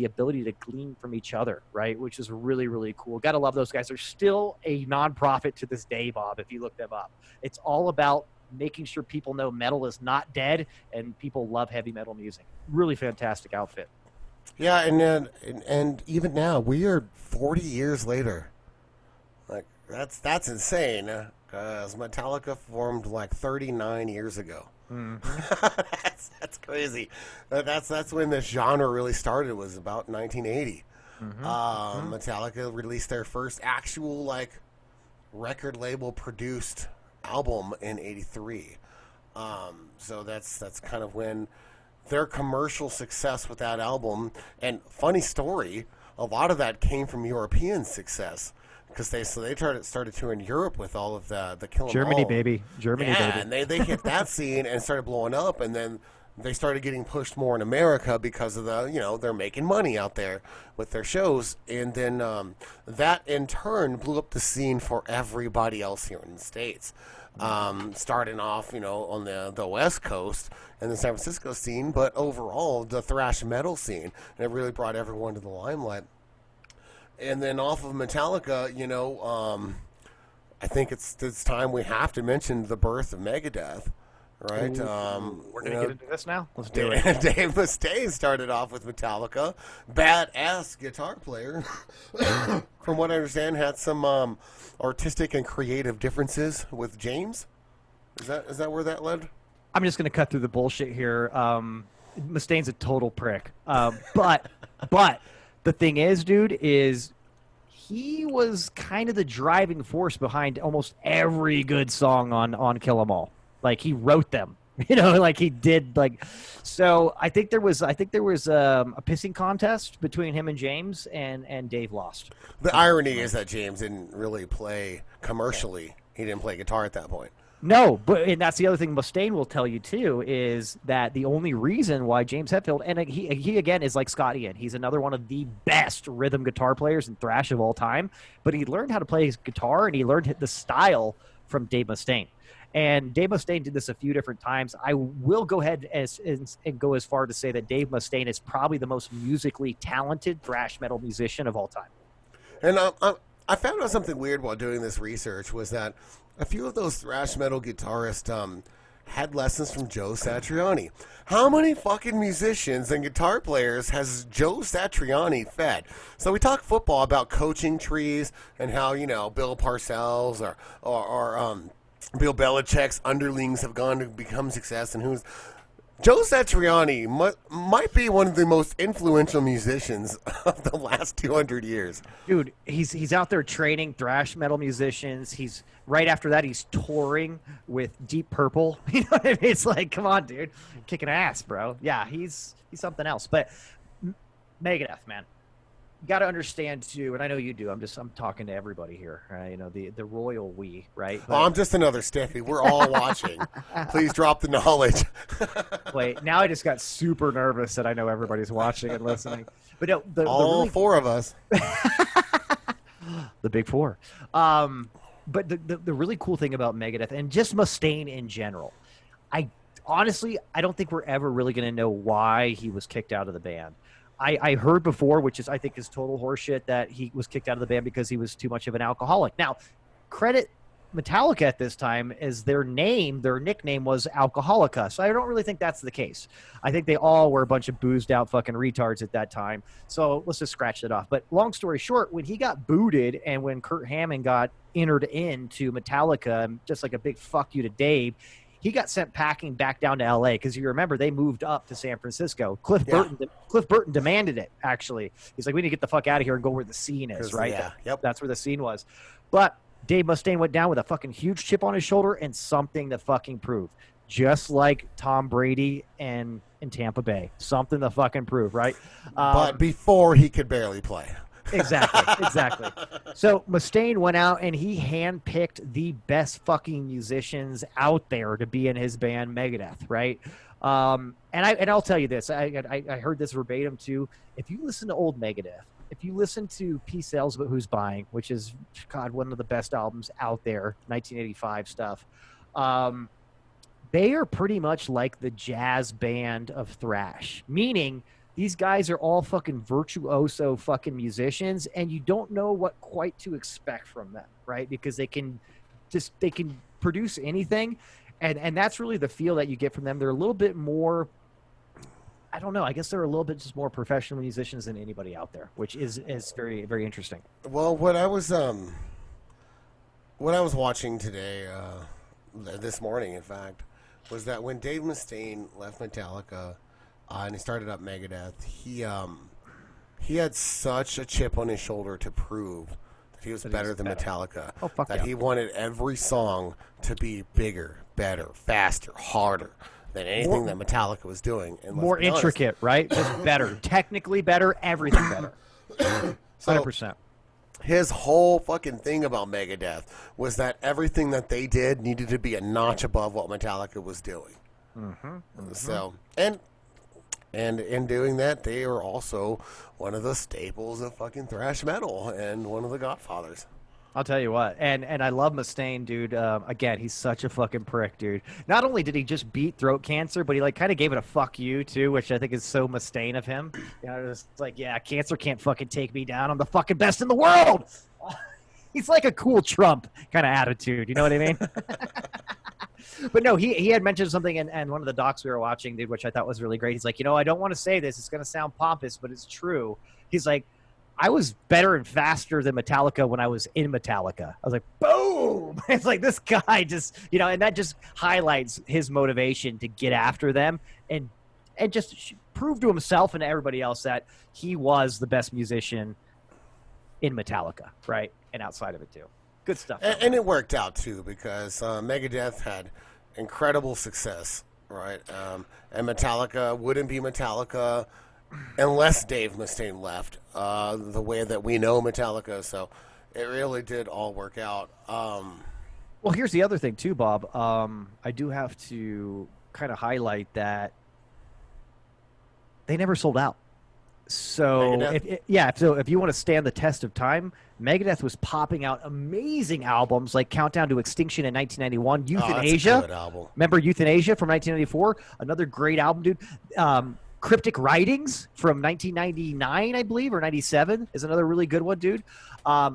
ability to glean from each other, right? Which is really, really cool. Got to love those guys. They're still a nonprofit to this day, Bob, if you look them up. It's all about making sure people know metal is not dead and people love heavy metal music. Really fantastic outfit. Yeah, and even now, we are 40 years later. Like, that's insane. Because Metallica formed like 39 years ago. That's crazy. That's when this genre really started. Was about 1980. Metallica released their first actual like record label produced album in '83. So that's kind of when their commercial success with that album. And funny story, a lot of that came from European success. Because they started touring Europe with all of the Kill 'Em Germany, All. baby. Germany, yeah, baby. And they hit that scene and started blowing up, and then they started getting pushed more in America because of they're making money out there with their shows, and then that in turn blew up the scene for everybody else here in the States. Starting off, on the West Coast and the San Francisco scene, but overall the thrash metal scene, and it really brought everyone to the limelight. And then off of Metallica, I think it's time we have to mention the birth of Megadeath, right? We're going to get into this now? Let's do it. Dave Mustaine started off with Metallica. Badass guitar player. From what I understand, had some artistic and creative differences with James. Is that where that led? I'm just going to cut through the bullshit here. Mustaine's a total prick. But the thing is, dude, is he was kind of the driving force behind almost every good song on Kill 'Em All. Like, he wrote them, like he did. Like, so I think there was a pissing contest between him and James, and Dave lost. The irony is that James didn't really play commercially. He didn't play guitar at that point. No, and that's the other thing Mustaine will tell you too, is that the only reason why James Hetfield, and he again is like Scott Ian, he's another one of the best rhythm guitar players in thrash of all time, but he learned how to play his guitar and he learned the style from Dave Mustaine. And Dave Mustaine did this a few different times. I will go ahead and go as far to say that Dave Mustaine is probably the most musically talented thrash metal musician of all time. And I found out something weird while doing this research, was that a few of those thrash metal guitarists had lessons from Joe Satriani. How many fucking musicians and guitar players has Joe Satriani fed? So we talk football about coaching trees and how, Bill Parcells or Bill Belichick's underlings have gone to become success, and who's Joe Satriani might be one of the most influential musicians of the last 200 years. Dude, he's out there training thrash metal musicians. He's right after that he's touring with Deep Purple. You know what I mean? It's like, come on, dude, kicking ass, bro. Yeah, he's something else. But Megadeth, man, you got to understand too, and I know you do. I'm talking to everybody here, right? The royal we, right? But, I'm just another stiffy. We're all watching. Please drop the knowledge. Wait, now I just got super nervous that I know everybody's watching and listening. But no, all really, four of us. The big four. But the really cool thing about Megadeth and just Mustaine in general, I don't think we're ever really going to know why he was kicked out of the band. I heard before, which I think is total horseshit, that he was kicked out of the band because he was too much of an alcoholic. Now, credit Metallica at this time as their nickname was Alcoholica. So I don't really think that's the case. I think they all were a bunch of boozed out fucking retards at that time. So let's just scratch it off. But long story short, when he got booted and when Kurt Hammond got entered into Metallica, just like a big fuck you to Dave, he got sent packing back down to L.A. because you remember they moved up to San Francisco. Cliff Burton demanded it. Actually, he's like, we need to get the fuck out of here and go where the scene is. Right? Yeah, yep. That's where the scene was. But Dave Mustaine went down with a fucking huge chip on his shoulder and something to fucking prove. Just like Tom Brady in Tampa Bay. Something to fucking prove, right? But before he could barely play. Exactly. So Mustaine went out and he handpicked the best fucking musicians out there to be in his band Megadeth, right? And I'll tell you this. I heard this verbatim too. If you listen to old Megadeth, if you listen to P. Sales But Who's Buying, which is, God, one of the best albums out there, 1985 stuff, they are pretty much like the jazz band of thrash, meaning these guys are all fucking virtuoso fucking musicians, and you don't know what quite to expect from them, right? Because they can produce anything, and that's really the feel that you get from them. They're a little bit more, I don't know, I guess they're a little bit just more professional musicians than anybody out there, which is very, very interesting. Well, what I was watching today, this morning, in fact, was that when Dave Mustaine left Metallica and he started up Megadeth, he had such a chip on his shoulder to prove that he was better than Metallica. Oh, fuck that yeah. he wanted every song to be bigger, better, faster, harder than anything that Metallica was doing. And more intricate, right? Just better. Technically better, everything better. 100%. His whole fucking thing about Megadeth was that everything that they did needed to be a notch above what Metallica was doing. So, and in doing that, they are also one of the staples of fucking thrash metal and one of the godfathers. I'll tell you what, and I love Mustaine, dude. Again, he's such a fucking prick, dude. Not only did he just beat throat cancer, but he like kind of gave it a fuck you too, which I think is so Mustaine of him. You know, it's like, yeah, cancer can't fucking take me down. I'm the fucking best in the world. He's like a cool Trump kind of attitude. You know what I mean? But no, he had mentioned something in one of the docs we were watching, dude, which I thought was really great. He's like, you know, I don't want to say this. It's going to sound pompous, but it's true. He's like, I was better and faster than Metallica when I was in Metallica. I was like, boom! It's like this guy just, you know, and that just highlights his motivation to get after them and just prove to himself and to everybody else that he was the best musician in Metallica, right? And outside of it too. Good stuff. And it worked out too because Megadeth had incredible success, right? And Metallica wouldn't be Metallica unless Dave Mustaine left the way that we know Metallica. So it really did all work out. Well, here's the other thing too, Bob. I do have to kind of highlight that they never sold out. So if you want to stand the test of time, Megadeth was popping out amazing albums like Countdown to Extinction in 1991, Euthanasia. Good album. Remember Euthanasia from 1994? Another great album, dude. Cryptic Writings from 1999, I believe, or 97 is another really good one, dude.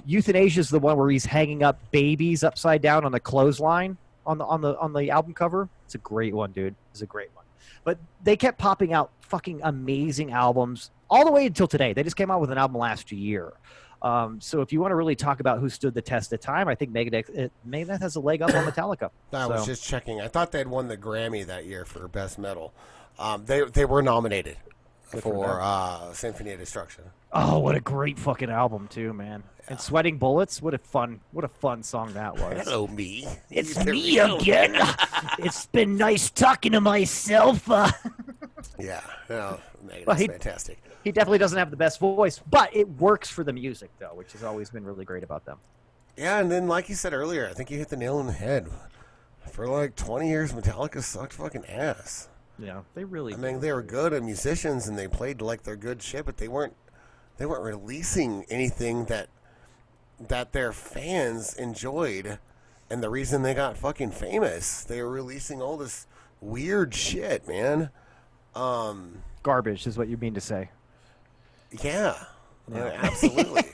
Euthanasia is the one where he's hanging up babies upside down on the clothesline on the album cover. It's a great one, dude. It's a great one. But they kept popping out fucking amazing albums all the way until today. They just came out with an album last year. So if you want to really talk about who stood the test of time, I think Megadeth has a leg up on Metallica. I was just checking. I thought they'd won the Grammy that year for Best Metal. They were nominated for Symphony of Destruction. Oh, what a great fucking album too, man. Yeah. And Sweating Bullets, what a fun song that was. Hello, me. It's me again. It's been nice talking to myself. Yeah, no, Megadeth's fantastic. He definitely doesn't have the best voice, but it works for the music though, which has always been really great about them. Yeah, and then like you said earlier, I think you hit the nail on the head. For like 20 years, Metallica sucked fucking ass. Yeah, they really. I mean, they were good at musicians and they played like their good shit, but they weren't releasing anything that their fans enjoyed. And the reason they got fucking famous, they were releasing all this weird shit, man. Garbage is what you mean to say. Yeah, absolutely.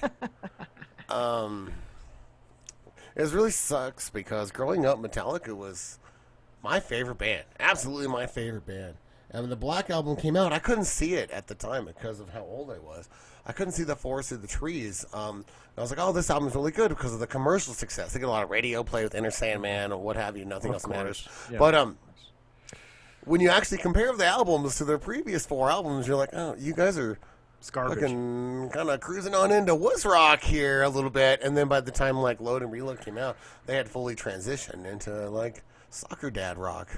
It really sucks because growing up, Metallica was my favorite band. Absolutely my favorite band. And when the Black Album came out, I couldn't see it at the time because of how old I was. I couldn't see the forest through the trees. I was like, oh, this album's really good because of the commercial success. They get a lot of radio play with Enter Sandman or what have you. Nothing else matters. Yeah. But when you actually compare the albums to their previous 4 albums, you're like, oh, you guys are fucking kind of cruising on into Wuss Rock here a little bit. And then by the time like Load and Reload came out, they had fully transitioned into like Soccer Dad rock.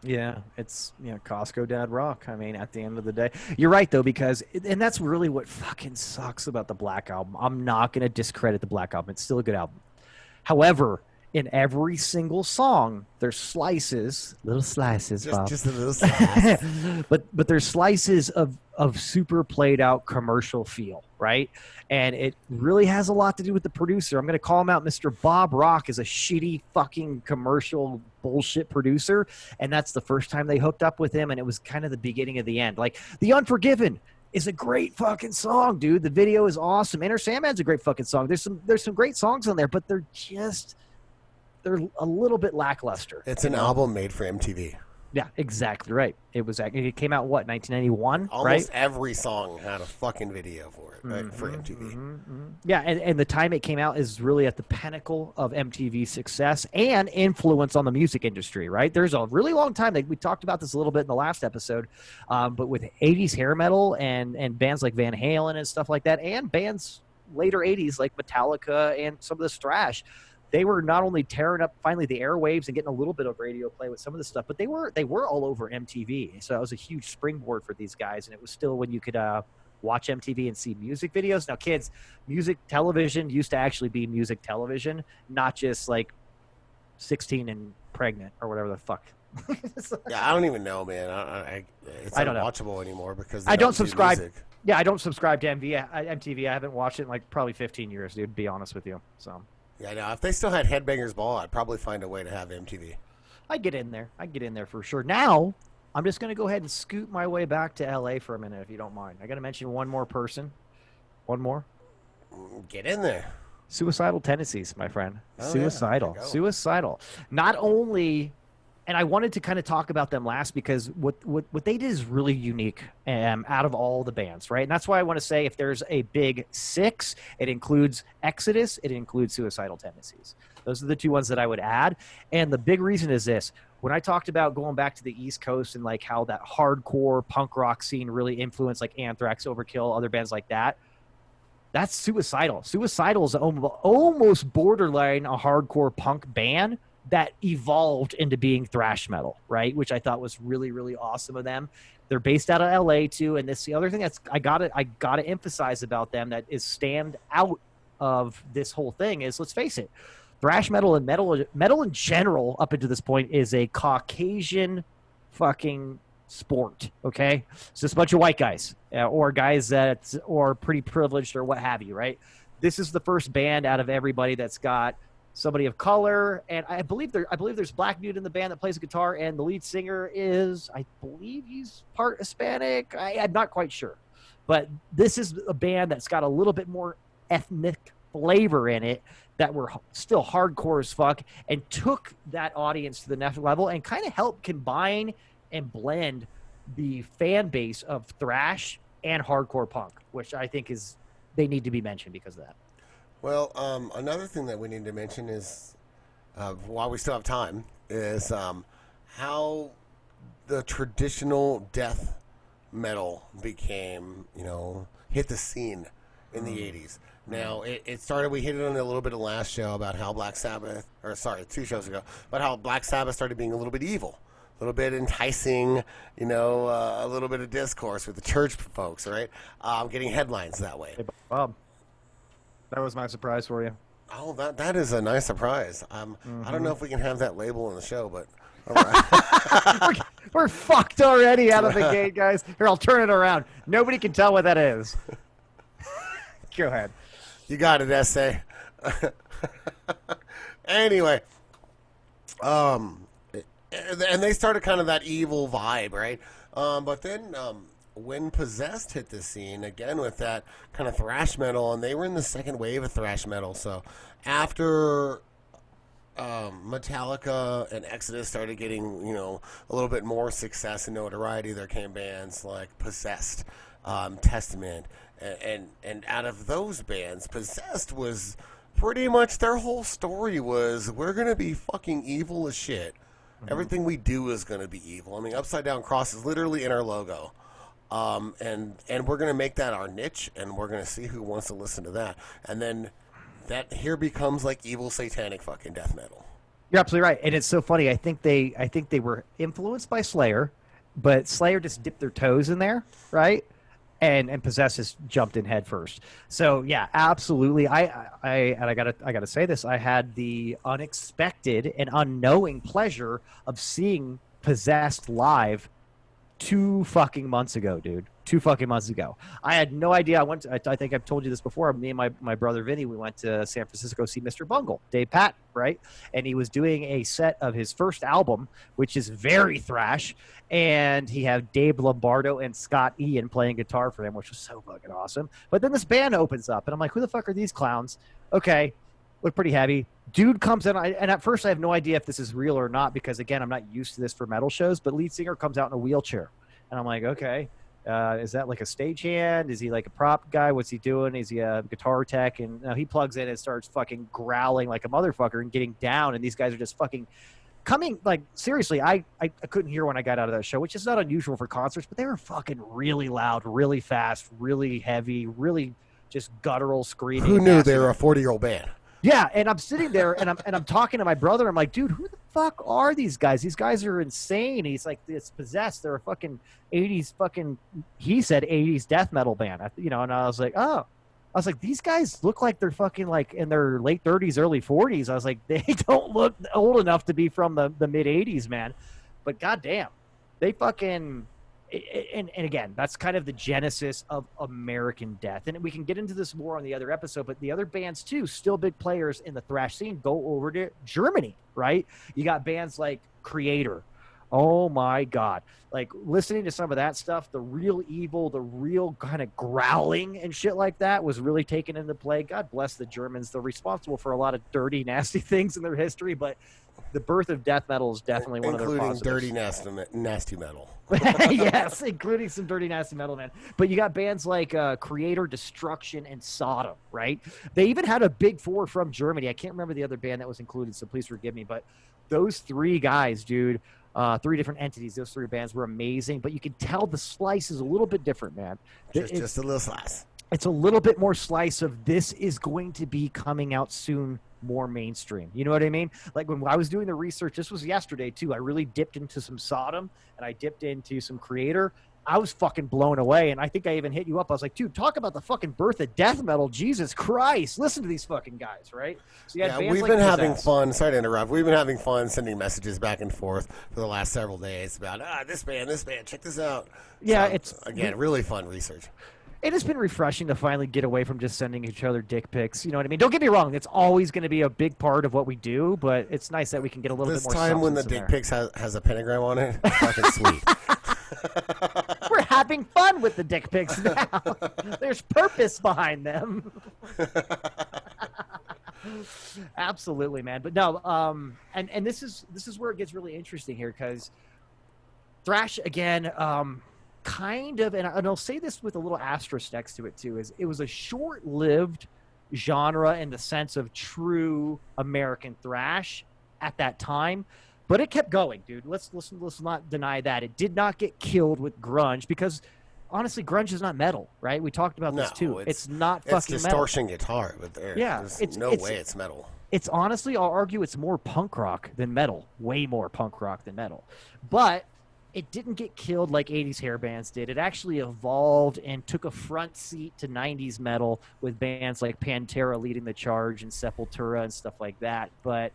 Yeah, it's Costco Dad rock. I mean, at the end of the day, you're right though, because and that's really what fucking sucks about the Black Album. I'm not gonna discredit the Black Album; it's still a good album. However, in every single song, there's slices, little slices, just a little slice. but there's slices of super played out commercial feel, right? And it really has a lot to do with the producer. I'm going to call him out. Mr. Bob Rock is a shitty fucking commercial bullshit producer. And that's the first time they hooked up with him. And it was kind of the beginning of the end. Like The Unforgiven is a great fucking song, dude. The video is awesome. Enter Sandman's a great fucking song. There's some great songs on there, but they're a little bit lackluster. It's an album made for MTV. Yeah, exactly right. It came out, what, 1991, Almost right? every song had a fucking video for it, right? For MTV. Yeah, and the time it came out is really at the pinnacle of MTV's success and influence on the music industry, right? There's a really long time, we talked about this a little bit in the last episode, but with 80s hair metal and bands like Van Halen and stuff like that, and bands later 80s like Metallica and some of this thrash, they were not only tearing up finally the airwaves and getting a little bit of radio play with some of this stuff, but they were all over MTV. So that was a huge springboard for these guys. And it was still when you could watch MTV and see music videos. Now, kids, music television used to actually be music television, not just like 16 and pregnant or whatever the fuck. Yeah, I don't even know, man. It's unwatchable anymore because I don't subscribe. Yeah, I don't subscribe to MTV. I haven't watched it in like probably 15 years, dude, to be honest with you. So. Yeah, no, if they still had Headbangers Ball, I'd probably find a way to have MTV. I'd get in there for sure. Now, I'm just going to go ahead and scoot my way back to L.A. for a minute, if you don't mind. I got to mention one more person. One more. Get in there. Suicidal tendencies, my friend. Oh, Suicidal. Yeah. Suicidal. Not only... And I wanted to kind of talk about them last because what they did is really unique out of all the bands, right? And that's why I want to say if there's a big 6, it includes Exodus, it includes Suicidal Tendencies. Those are the 2 ones that I would add. And the big reason is this. When I talked about going back to the East Coast and like how that hardcore punk rock scene really influenced like Anthrax, Overkill, other bands like that, that's Suicidal. Suicidal is almost borderline a hardcore punk band that evolved into being thrash metal, right? Which I thought was really, really awesome of them. They're based out of LA too. And the other thing that's I gotta emphasize about them that is stand out of this whole thing is, let's face it, thrash metal and metal in general up until this point is a Caucasian fucking sport. Okay. It's just a bunch of white guys or guys that or pretty privileged or what have you, right? This is the first band out of everybody that's got somebody of color, and I believe there's black dude in the band that plays the guitar, and the lead singer is, I believe he's part Hispanic. I'm not quite sure, but this is a band that's got a little bit more ethnic flavor in it that were still hardcore as fuck, and took that audience to the next level and kind of helped combine and blend the fan base of thrash and hardcore punk, which I think they need to be mentioned because of that. Well, another thing that we need to mention is, while we still have time, is how the traditional death metal became, hit the scene in the 80s. Now, it started, we hit it on a little bit of last show about how 2 shows ago, about how Black Sabbath started being a little bit evil, a little bit enticing, a little bit of discourse with the church folks, right? Getting headlines that way. Hey, Bob. That was my surprise for you. Oh, that is a nice surprise. I don't know if we can have that label on the show, but all right. we're fucked already out of the gate, guys. Here, I'll turn it around. Nobody can tell what that is. Go ahead. You got it, essay. Anyway, and they started kind of that evil vibe, right? But then when Possessed hit the scene, again with that kind of thrash metal, and they were in the second wave of thrash metal. So after Metallica and Exodus started getting, a little bit more success and notoriety, there came bands like Possessed, Testament, and out of those bands, Possessed was pretty much their whole story was we're gonna be fucking evil as shit. Everything we do is gonna be evil. I mean, Upside Down Cross is literally in our logo. And we're gonna make that our niche, and we're gonna see who wants to listen to that, and then that here becomes like evil satanic fucking death metal. You're absolutely right, and it's so funny. I think they were influenced by Slayer, but Slayer just dipped their toes in there, right? And Possessed just jumped in head first. So yeah, absolutely. I gotta say this. I had the unexpected and unknowing pleasure of seeing Possessed live 2 fucking months ago, dude. 2 fucking months ago. I had no idea. I think I've told you this before. Me and my brother Vinny, we went to San Francisco to see Mr. Bungle, Dave Patton, right? And he was doing a set of his first album, which is very thrash. And he had Dave Lombardo and Scott Ian playing guitar for him, which was so fucking awesome. But then this band opens up, and I'm like, who the fuck are these clowns? Okay, look pretty heavy. Dude comes in, and at first I have no idea if this is real or not because, again, I'm not used to this for metal shows, but lead singer comes out in a wheelchair. And I'm like, okay, is that like a stagehand? Is he like a prop guy? What's he doing? Is he a guitar tech? And he plugs in and starts fucking growling like a motherfucker and getting down, and these guys are just fucking coming, like, seriously, I couldn't hear when I got out of that show, which is not unusual for concerts, but they were fucking really loud, really fast, really heavy, really just guttural screaming. Who knew they were a 40-year-old band? Yeah, and I'm sitting there and I'm talking to my brother. I'm like, dude, who the fuck are these guys? These guys are insane. He's like, it's Possessed. They're a fucking 80s fucking, he said 80s death metal band. And I was like, oh. I was like, these guys look like they're fucking like in their late 30s, early 40s. I was like, they don't look old enough to be from the mid 80s, man. But goddamn, they fucking, and again, that's kind of the genesis of American death. And we can get into this more on the other episode, but the other bands too, still big players in the thrash scene, go over to Germany, right? You got bands like Creator. Oh my God. Like listening to some of that stuff, the real evil, the real kind of growling and shit like that was really taken into play. God bless the Germans. They're responsible for a lot of dirty, nasty things in their history, but the birth of death metal is definitely one of their positives. Including dirty, nasty metal. Yes, including some dirty, nasty metal, man. But you got bands like Creator, Destruction, and Sodom, right? They even had a big four from Germany. I can't remember the other band that was included, so please forgive me. But those three guys, dude, 3 different entities, those 3 bands were amazing. But you can tell the slice is a little bit different, man. Just a little slice. It's a little bit more slice of this is going to be coming out soon, more mainstream. You know what I mean? Like when I was doing the research, this was yesterday too, I really dipped into some Sodom and I dipped into some Creator. I was fucking blown away, and I think I even hit you up. I was like, dude, talk about the fucking birth of death metal. Jesus Christ. Listen to these fucking guys, right? So yeah, we've been having fun. Sorry to interrupt. We've been having fun sending messages back and forth for the last several days about, this band, check this out. Yeah, so, it's... Again, really fun research. It has been refreshing to finally get away from just sending each other dick pics. You know what I mean? Don't get me wrong. It's always going to be a big part of what we do, but it's nice that we can get a little bit more substance. This time when the dick pics has a pentagram on it, it's fucking sweet. We're having fun with the dick pics now. There's purpose behind them. Absolutely, man. But no, and this is where it gets really interesting here, because thrash again, kind of, and I'll say this with a little asterisk next to it too, is it was a short-lived genre in the sense of true American thrash at that time. But it kept going, dude. Let's not deny that. It did not get killed with grunge because, honestly, grunge is not metal, right? We talked about this, too. It's not fucking metal. It's distortion guitar, but there's no way it's metal. It's honestly, I'll argue it's more punk rock than metal. Way more punk rock than metal. But it didn't get killed like 80s hair bands did. It actually evolved and took a front seat to 90s metal with bands like Pantera leading the charge and Sepultura and stuff like that. But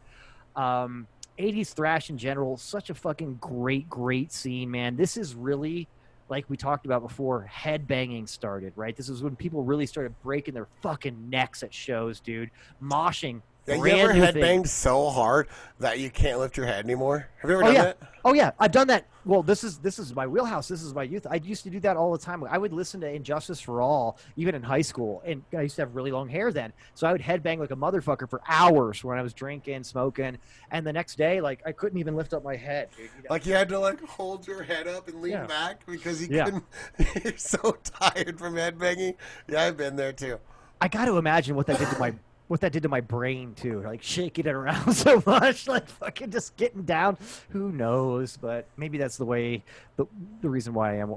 80s thrash in general, such a fucking great scene, man. This is really, like we talked about before, headbanging started, right? This is when people really started breaking their fucking necks at shows, dude. Moshing Yeah, you Brand ever new thing. headbanged so hard that you can't lift your head anymore? Have you ever Oh done yeah. that? Oh yeah. I've done that. Well, this is my wheelhouse. This is my youth. I used to do that all the time. I would listen to Injustice for All, even in high school, and I used to have really long hair then. So I would headbang like a motherfucker for hours when I was drinking, smoking, and the next day, like I couldn't even lift up my head, dude. Like you had to like hold your head up and lean Yeah. back because you Yeah. couldn't. You're so tired from headbanging. Yeah, I've been there too. I got to imagine what that did to my brain too, like shaking it around so much, like fucking just getting down. Who knows? But maybe that's the way, the reason why I am,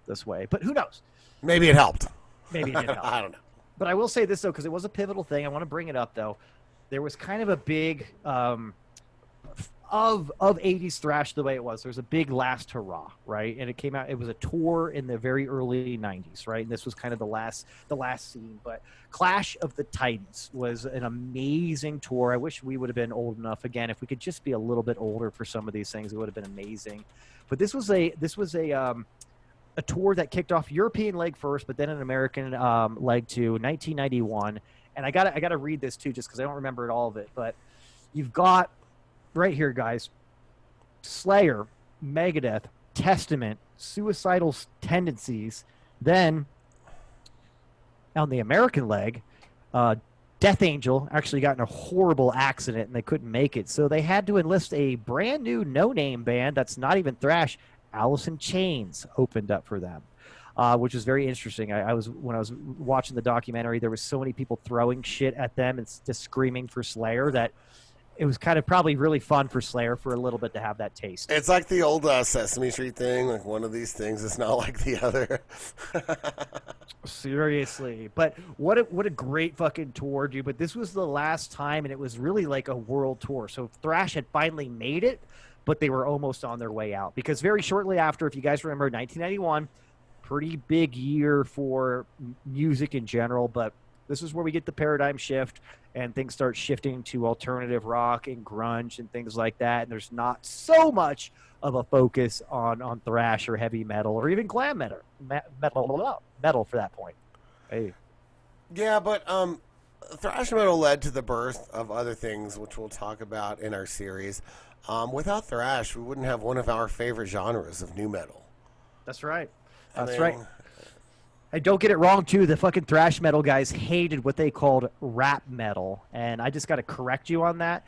this way. But who knows? Maybe it helped. Maybe it did help. I don't know. But I will say this though, because it was a pivotal thing. I want to bring it up though. There was kind of a big of 80s thrash the way it was. There was a big last hurrah, right? And it came out. It was a tour in the very early 90s, right? And this was kind of the last scene. But Clash of the Titans was an amazing tour. I wish we would have been old enough again. If we could just be a little bit older for some of these things, it would have been amazing. But this was a tour that kicked off European leg first, but then an American leg to 1991. And I gotta read this too, just because I don't remember all of it. But you've got right here, guys: Slayer, Megadeath, Testament, Suicidal Tendencies. Then on the American leg, Death Angel actually got in a horrible accident and they couldn't make it, so they had to enlist a brand new no-name band that's not even thrash. Alice in Chains opened up for them, which was very interesting. When I was watching the documentary, there was so many people throwing shit at them and just screaming for Slayer that it was kind of probably really fun for Slayer for a little bit to have that taste. It's like the old Sesame Street thing. Like one of these things is not like the other. Seriously. But what a great fucking tour, dude. But this was the last time, and it was really like a world tour. So Thrash had finally made it, but they were almost on their way out. Because very shortly after, if you guys remember, 1991, pretty big year for music in general, but this is where we get the paradigm shift and things start shifting to alternative rock and grunge and things like that. And there's not so much of a focus on thrash or heavy metal or even glam metal for that point. Hey. Yeah, but thrash metal led to the birth of other things, which we'll talk about in our series. Without thrash, we wouldn't have one of our favorite genres of nu metal. That's right. Right. And don't get it wrong, too. The fucking thrash metal guys hated what they called rap metal. And I just got to correct you on that.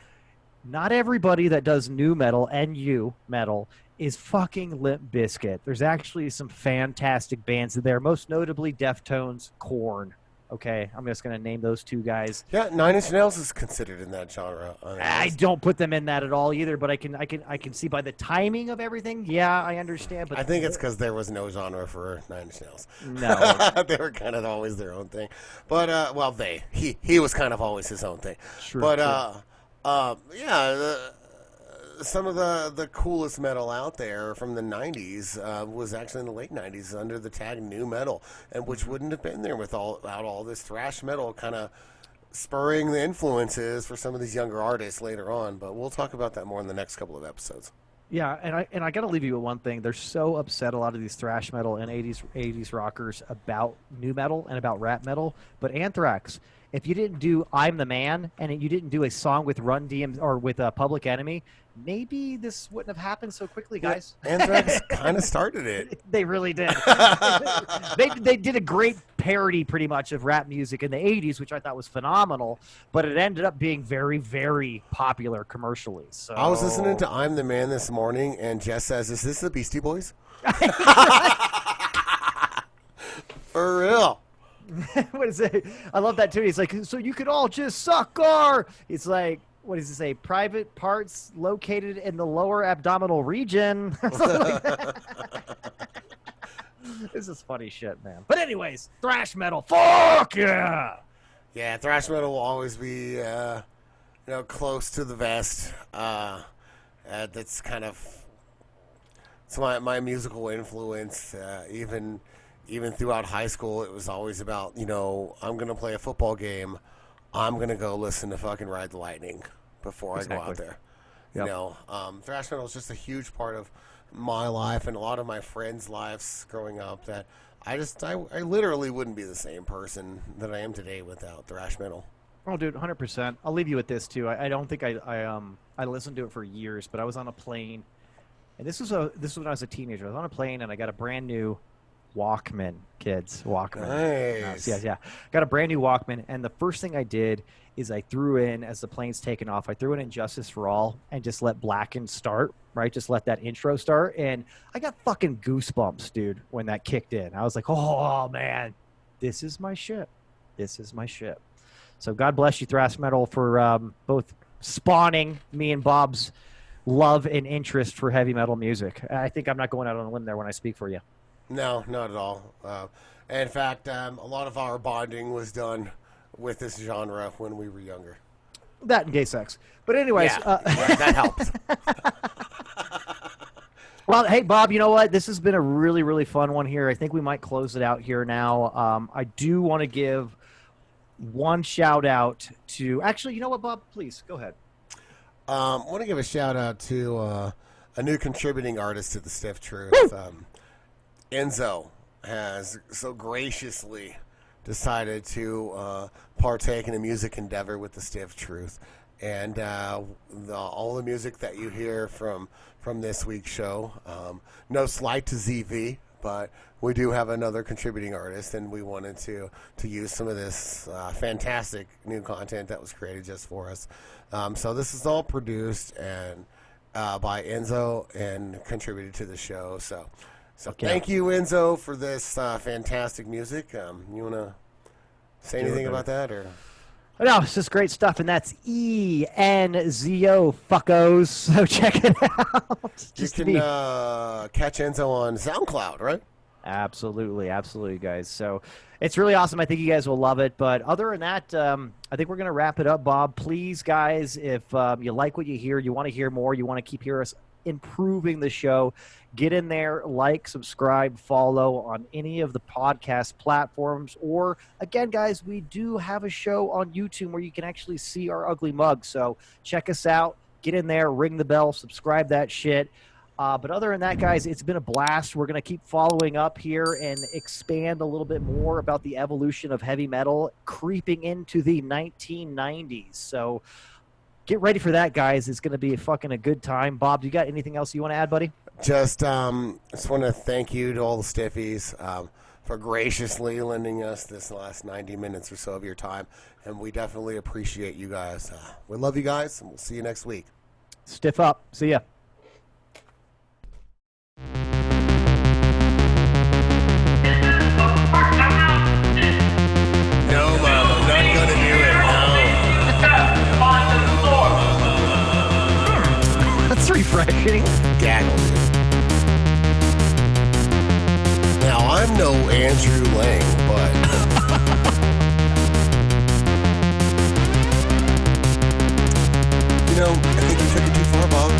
Not everybody that does nu metal, NU metal, is fucking Limp Bizkit. There's actually some fantastic bands in there, most notably Deftones, Korn. Okay, I'm just going to name those two guys. Yeah, Nine Inch Nails is considered in that genre. I don't put them in that at all either, but I can see by the timing of everything. Yeah, I understand. But I think it's because there was no genre for Nine Inch Nails. No, they were kind of always their own thing. But he was kind of always his own thing. True, but some of the coolest metal out there from the 90s was actually in the late 90s under the tag nu metal, and which wouldn't have been there without all this thrash metal kind of spurring the influences for some of these younger artists later on. But we'll talk about that more in the next couple of episodes. Yeah, and I got to leave you with one thing. They're so upset, a lot of these thrash metal and 80s rockers, about nu metal and about rap metal. But Anthrax, if you didn't do "I'm the Man" and you didn't do a song with Run DM or with Public Enemy, maybe this wouldn't have happened so quickly, guys. Yeah, Anthrax kind of started it. They really did. They did a great parody, pretty much, of rap music in the 80s, which I thought was phenomenal, but it ended up being very, very popular commercially. So I was listening to "I'm the Man" this morning, and Jess says, "Is this the Beastie Boys?" For real. What is it? I love that too. He's like, so you could all just suck our. It's like, what does it say? Private parts located in the lower abdominal region. Like this is funny shit, man. But anyways, thrash metal. Fuck yeah. Yeah, thrash metal will always be, close to the vest. That's kind of it's my musical influence. Even throughout high school, it was always about, I'm going to play a football game. I'm going to go listen to fucking Ride the Lightning before I go out there. Yep. Thrash metal is just a huge part of my life and a lot of my friends' lives growing up that I literally wouldn't be the same person that I am today without thrash metal. Oh, dude, 100%. I'll leave you with this too. I don't think I listened to it for years, but I was on a plane, and this was when I was a teenager. I was on a plane and I got a brand new Walkman, kids. Walkman. Nice. Yeah. Got a brand new Walkman, and the first thing I did is I threw in, as the plane's taking off, I threw in Injustice for All and just let Blackened start, right? Just let that intro start, and I got fucking goosebumps, dude, when that kicked in. I was like, oh man, this is my shit. This is my shit. So God bless you, Thrash Metal, for both spawning me and Bob's love and interest for heavy metal music. I think I'm not going out on a limb there when I speak for you. No, not at all. In fact, a lot of our bonding was done with this genre when we were younger. That and gay sex. But anyways. Yeah, that helps. Well, hey, Bob, you know what? This has been a really, really fun one here. I think we might close it out here now. I do want to give one shout out to... Actually, you know what, Bob? Please, go ahead. I want to give a shout out to a new contributing artist to the Stiff Truth. Enzo has so graciously decided to partake in a music endeavor with the Stiff Truth. And all the music that you hear from this week's show, no slight to ZV, but we do have another contributing artist, and we wanted to use some of this fantastic new content that was created just for us. So this is all produced and by Enzo and contributed to the show. So okay. Thank you, Enzo, for this fantastic music. You want to say anything about that? Or no, it's just great stuff, and that's ENZO, fuckos. So check it out. You can catch Enzo on SoundCloud, right? Absolutely, guys. So it's really awesome. I think you guys will love it. But other than that, I think we're going to wrap it up, Bob. Please, guys, if you like what you hear, you want to hear more, you want to keep hearing us improving the show, get in there, like, subscribe, follow on any of the podcast platforms. Or again, guys, we do have a show on YouTube where you can actually see our ugly mug. So check us out, get in there, ring the bell, subscribe that shit. But other than that, guys, it's been a blast. We're going to keep following up here and expand a little bit more about the evolution of heavy metal creeping into the 1990s. So get ready for that, guys. It's going to be a good time. Bob, do you got anything else you want to add, buddy? Just want to thank you to all the Stiffies for graciously lending us this last 90 minutes or so of your time, and we definitely appreciate you guys. We love you guys, and we'll see you next week. Stiff up. See ya. No, Mom, I'm not going to do it. No. That's refreshing. Gaggle. Now, I'm no Andrew Lang, but... I think you took it too far, Bob.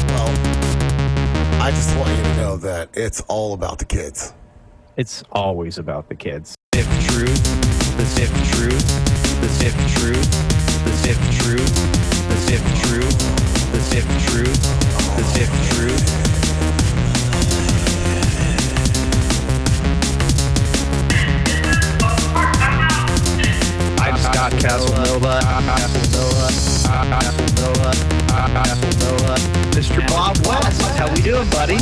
Well, I just want you to know that it's all about the kids. It's always about the kids. Stiff truth, the stiff truth, the stiff truth, the stiff truth, the stiff truth, the stiff truth, the stiff truth. I'm Scott Casanova, Mr. Bob West. How we doing, buddy?